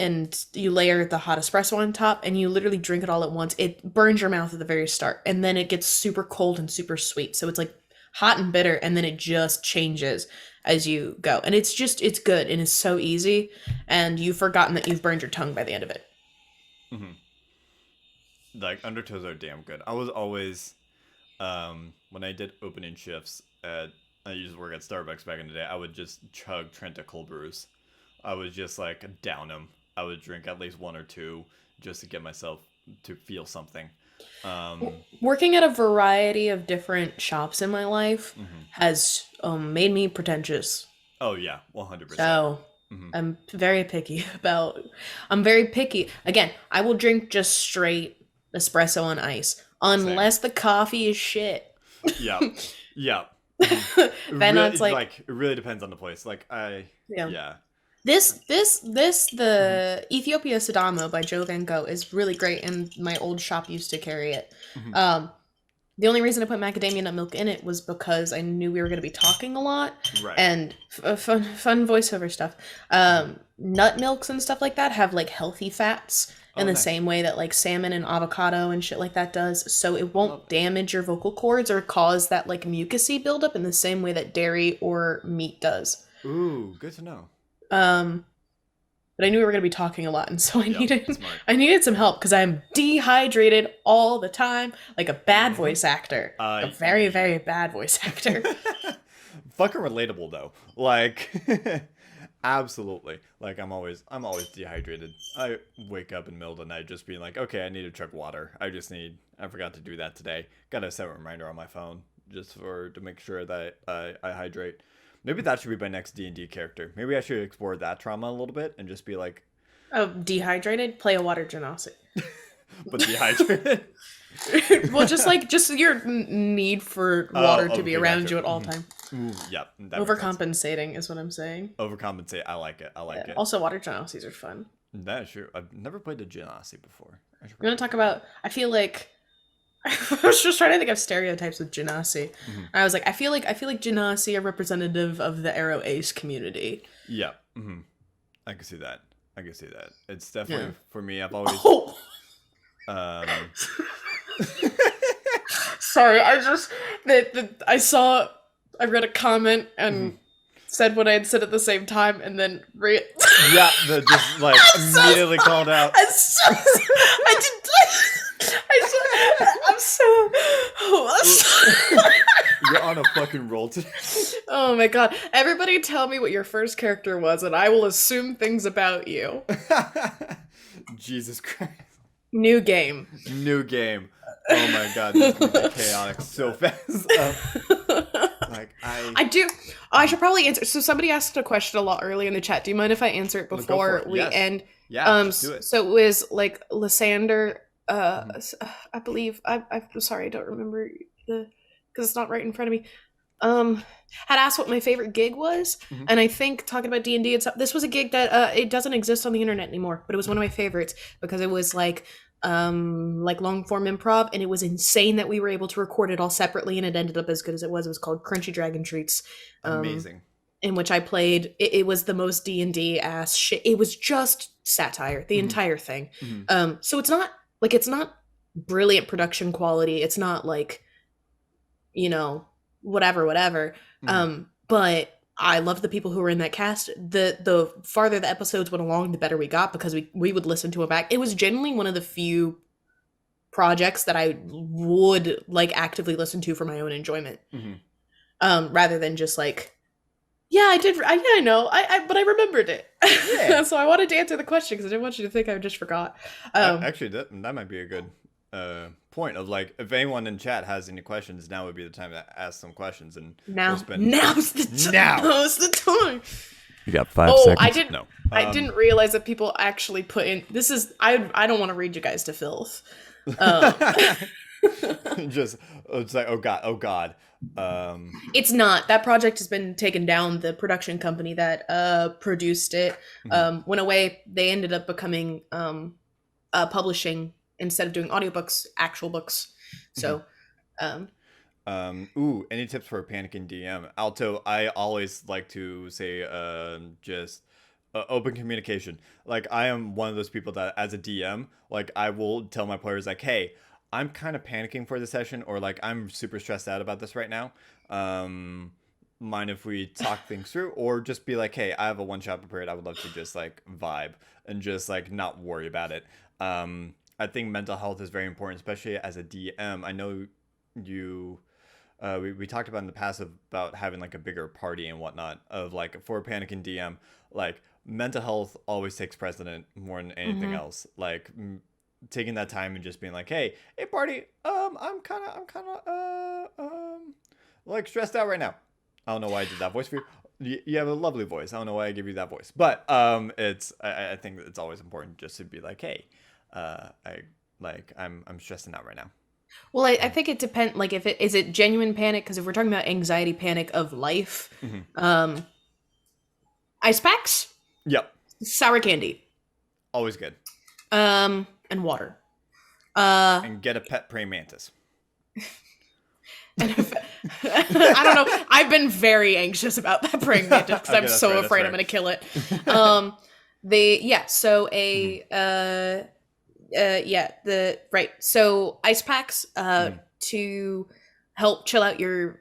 And you layer the hot espresso on top, and you literally drink it all at once. It burns your mouth at the very start, and then it gets super cold and super sweet. So it's like hot and bitter, and then it just changes as you go. And it's good, and it's so easy, and you've forgotten that you've burned your tongue by the end of it. Like, undertows are damn good. I was always, when I did opening shifts I used to work at Starbucks back in the day, I would just chug Trenta cold brews. I would just, like, down them. I would drink at least one or two just to get myself to feel something. Working at a variety of different shops in my life has made me pretentious. Oh yeah, 100%. So I'm very picky. Again, I will drink just straight espresso on ice unless the coffee is shit. Yeah. Then it's like it really depends on the place. Like the Ethiopia Sidamo by Joe Van Gogh is really great, and my old shop used to carry it. The only reason I put macadamia nut milk in it was because I knew we were going to be talking a lot, and fun voiceover stuff. Nut milks and stuff like that have like healthy fats in the same way that like salmon and avocado and shit like that does, so it won't damage your vocal cords or cause that like mucusy buildup in the same way that dairy or meat does. Ooh, good to know. But I knew we were going to be talking a lot, and so I needed some help because I'm dehydrated all the time, like a bad voice actor, a very, very bad voice actor. Fucking relatable though, like absolutely. Like I'm always dehydrated. I wake up in the middle of the night just being like, okay, I need to chug water. I forgot to do that today. Got to set a reminder on my phone just to make sure that I hydrate. Maybe that should be my next D&D character. Maybe I should explore that trauma a little bit and just be like... Oh, dehydrated? Play a water genasi. But dehydrated? Well, just your need for water to be around you at all time. Ooh, yeah. Overcompensating is what I'm saying. Overcompensate. I like it. Also, water genasis are fun. That's true. I've never played a Genasi before. I'm gonna talk about. I feel like I was just trying to think of stereotypes with Genasi. Mm-hmm. I was like, I feel like Genasi are representative of the Arrow Ace community. Yeah. Mm-hmm. I can see that. It's definitely Yeah. for me. I've always. Oh, Um, sorry. I read a comment and said what I had said at the same time, and then yeah, just like immediately called out. I'm so. You're on a fucking roll today. Oh my god. Everybody tell me what your first character was, and I will assume things about you. Jesus Christ. New game. Oh my god, this is gonna be chaotic so fast. I do. I should probably answer. So somebody asked a question a lot early in the chat. Do you mind if I answer it before we end? Yeah, do it. So it was like Lysander. I believe. I'm sorry, I don't remember because it's not right in front of me. Had asked what my favorite gig was, and I think talking about D&D and stuff. This was a gig that it doesn't exist on the internet anymore, but it was one of my favorites because it was like long form improv, and it was insane that we were able to record it all separately, and it ended up as good as it was. It was called Crunchy Dragon Treats. Amazing. In which I played. It was the most D&D ass shit. It was just satire, the entire thing. So it's not brilliant production quality. It's not like, whatever. But I loved the people who were in that cast. The farther the episodes went along, the better we got because we would listen to it back. It was genuinely one of the few projects that I would like actively listen to for my own enjoyment, rather than just like, yeah, I did. I know. But I remembered it. Yeah. So I wanted to answer the question because I didn't want you to think I just forgot. Actually, that might be a good point of like, if anyone in chat has any questions, now would be the time to ask some questions. And now's the time. You got 5 seconds. I didn't realize that people actually put in. This is. I don't want to read you guys to filth. It's like, oh god. It's not. That project has been taken down. The production company that produced it went away. They ended up becoming publishing instead of doing audiobooks, actual books. So any tips for a panicking DM? Alto, I always like to say just open communication. Like, I am one of those people that as a DM, like, I will tell my players like, hey, I'm kind of panicking for the session, or like, I'm super stressed out about this right now. Mind if we talk things through, or just be like, hey, I have a one shot prepared. I would love to just like vibe and just like not worry about it. I think mental health is very important, especially as a DM. I know you, we talked about in the past about having like a bigger party and whatnot, of like, for a panicking DM, like mental health always takes precedent more than anything else. Like, taking that time and just being like, hey party, I'm kind of like stressed out right now. I don't know why I did that voice for you. You have a lovely voice. I don't know why I give you that voice, but I think it's always important just to be like, hey, I'm stressing out right now. Well, I think it depends. Like, if it is it genuine panic, because if we're talking about anxiety panic of life, ice packs, yep, sour candy, always good, and water, and get a pet praying mantis. I don't know. I've been very anxious about that praying mantis because I'm so afraid I'm going to kill it. So ice packs to help chill out your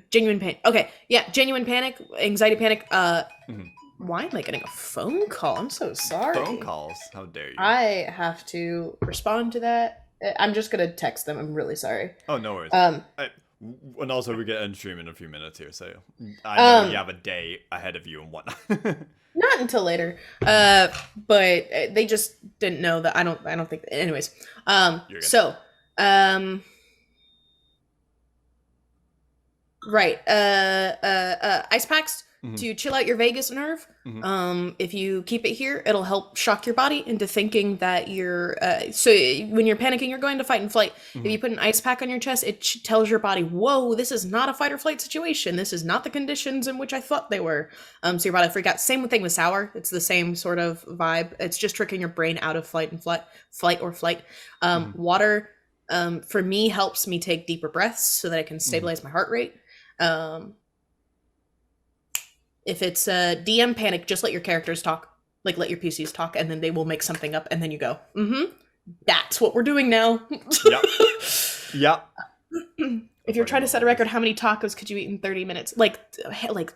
genuine panic. Okay, yeah, genuine panic, anxiety panic. Why am I getting a phone call? I'm so sorry. Phone calls? How dare you? I have to respond to that. I'm just gonna text them. I'm really sorry. Oh, no worries. And also, we get end stream in a few minutes here, so I know you have a day ahead of you and whatnot. Not until later. But they just didn't know that. I don't think. Anyways. So. Right. Ice packs to chill out your vagus nerve. If you keep it here, it'll help shock your body into thinking that you're so when you're panicking, you're going to fight and flight. If you put an ice pack on your chest, it tells your body, whoa, this is not a fight or flight situation. This is not the conditions in which I thought they were. So your body will freak out. Same thing with sour. It's the same sort of vibe. It's just tricking your brain out of flight or flight. Water for me helps me take deeper breaths so that I can stabilize my heart rate. If it's DM panic, just let your characters talk. Like, let your PCs talk, and then they will make something up, and then you go, that's what we're doing now. Yep. If you're trying to set a record, how many tacos could you eat in 30 minutes? Like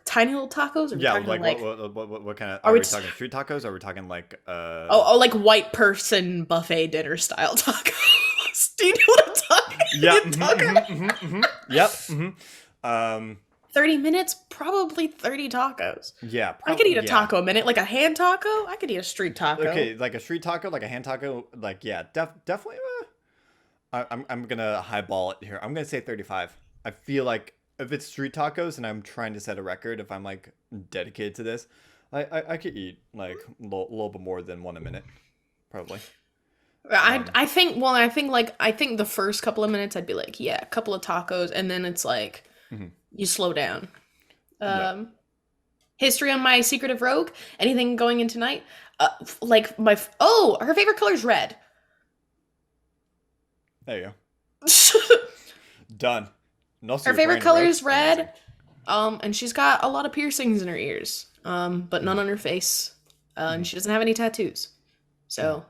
tiny little tacos? Or what kind of... Are we talking street tacos? Or are we talking, like... like white person buffet dinner style tacos. Do you know what I'm talking about? Yep. 30 minutes, probably 30 tacos. Yeah, I could eat a taco a minute, like a hand taco. I could eat a street taco. Okay, like a street taco, like a hand taco, like definitely. I'm gonna highball it here. I'm gonna say 35. I feel like if it's street tacos and I'm trying to set a record, if I'm like dedicated to this, I could eat like a little bit more than one a minute, probably. I think the first couple of minutes I'd be like, yeah, a couple of tacos, and then it's like. You slow down. History on my secretive rogue. Anything going in tonight? Her favorite color is red. There you go. Done. Her favorite color is red. And she's got a lot of piercings in her ears. But none on her face. And she doesn't have any tattoos. So,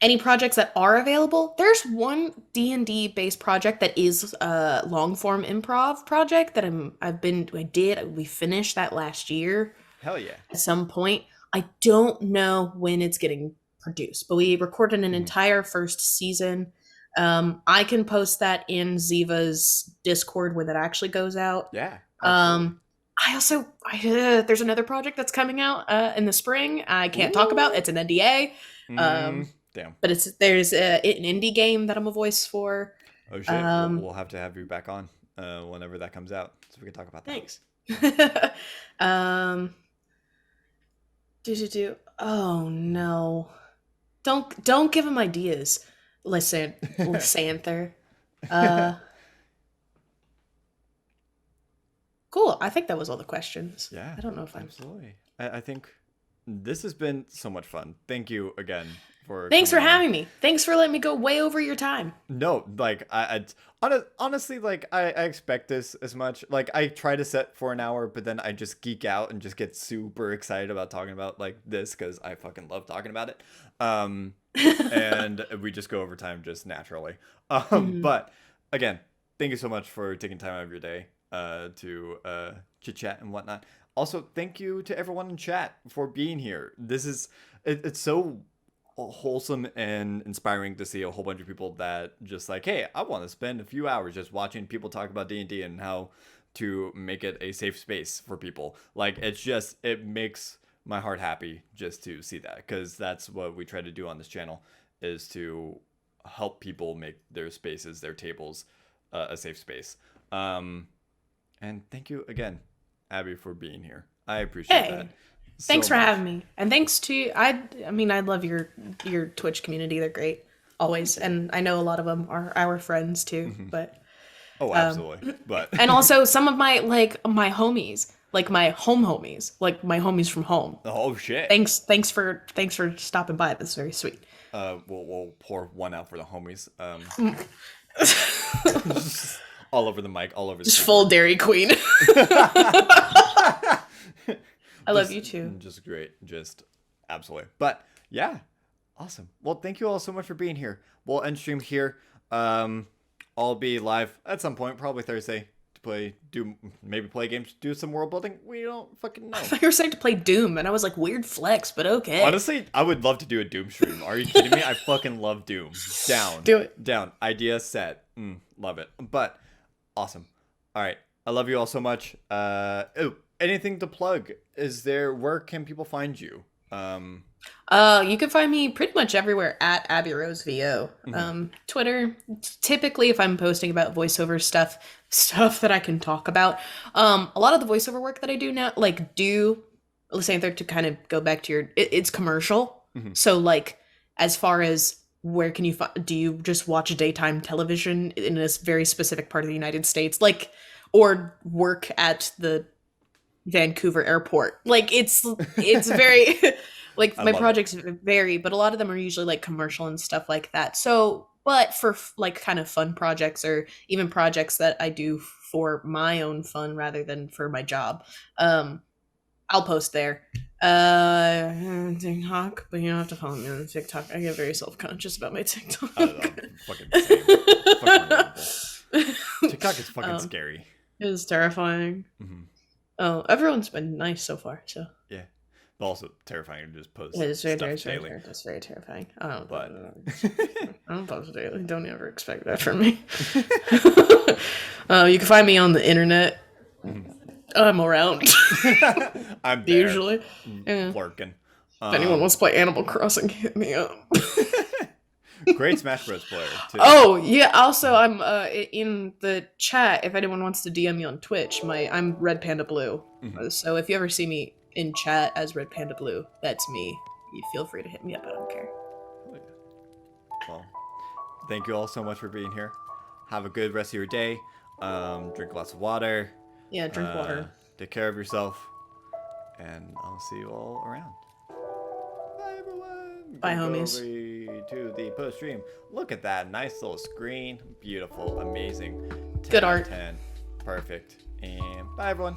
any projects that are available, there's one D&D based project that is a long form improv project that we finished that last year. Hell yeah. At some point. I don't know when it's getting produced, but we recorded an entire first season. I can post that in Ziva's Discord when that actually goes out. Yeah. There's another project that's coming out in the spring. I can't talk about. It's an NDA. Damn. But there's an indie game that I'm a voice for. Oh shit! We'll have to have you back on whenever that comes out, so we can talk about that. Thanks. Oh no! Don't give him ideas. Listen, Lysanther. Cool. I think that was all the questions. Yeah. I don't know if absolutely. I think this has been so much fun. Thank you again. Thanks for having me. Thanks for letting me go way over your time. No, like honestly, like I expect this as much. Like I try to set for an hour, but then I just geek out and just get super excited about talking about like this because I fucking love talking about it. And we just go over time just naturally. But again, thank you so much for taking time out of your day to chit chat and whatnot. Also, thank you to everyone in chat for being here. This is it's so wholesome and inspiring to see a whole bunch of people that just like, hey, I want to spend a few hours just watching people talk about D&D and how to make it a safe space for people. Like it makes my heart happy just to see that, because that's what we try to do on this channel, is to help people make their spaces, their tables, a safe space. And thank you again, Abby, for being here. I appreciate that. Thanks for having me. And thanks to, I love your Twitch community. They're great. Always. And I know a lot of them are our friends too, but. Oh, absolutely. But. And also some of my homies, like my home homies, like my homies from home. Oh shit. Thanks for stopping by. That's very sweet. We'll pour one out for the homies. All over the mic, all over the just full Dairy Queen. I love you too. Just great. Just absolutely. But yeah, awesome. Well, thank you all so much for being here. We'll end stream here. I'll be live at some point, probably Thursday, to play games, do some world building. We don't fucking know. I thought you were saying to play Doom, and I was like, weird flex, but okay. Honestly, I would love to do a Doom stream. Are you kidding me? I fucking love Doom. Down. Do it. Down. Idea set. Love it. But awesome. All right. I love you all so much. Anything to plug? Where can people find you? You can find me pretty much everywhere at AbbyRoseVO. Twitter, typically if I'm posting about voiceover stuff, stuff that I can talk about. A lot of the voiceover work that I do now, like let's say there to kind of go back to it's commercial. So like, as far as where can you do you just watch daytime television in a very specific part of the United States, like, or work at the Vancouver airport? Like it's very like my projects vary, but a lot of them are usually like commercial and stuff like that. So, but for like kind of fun projects or even projects that I do for my own fun rather than for my job, I'll post there. TikTok, but you don't have to follow me on TikTok. I get very self-conscious about my TikTok. I don't know, I'm fucking the same. TikTok is fucking scary. It is terrifying. Oh, everyone's been nice so far, so. Yeah. But also terrifying to just post It's very, stuff daily. It's very terrifying. I But don't post daily. Don't ever expect that from me. You can find me on the internet. I'm around. I'm there, usually lurking. If anyone wants to play Animal Crossing, hit me up. Great Smash Bros. Player, too. Oh, yeah. Also, I'm in the chat. If anyone wants to DM me on Twitch, I'm Red Panda Blue. So if you ever see me in chat as Red Panda Blue, that's me. You feel free to hit me up. I don't care. Well, thank you all so much for being here. Have a good rest of your day. Drink lots of water. Yeah, drink water. Take care of yourself. And I'll see you all around. Bye, everyone. Bye, homies. Over to the post stream. Look at that nice little screen. Beautiful, amazing. 10 Good out of art. 10. Perfect. And bye, everyone.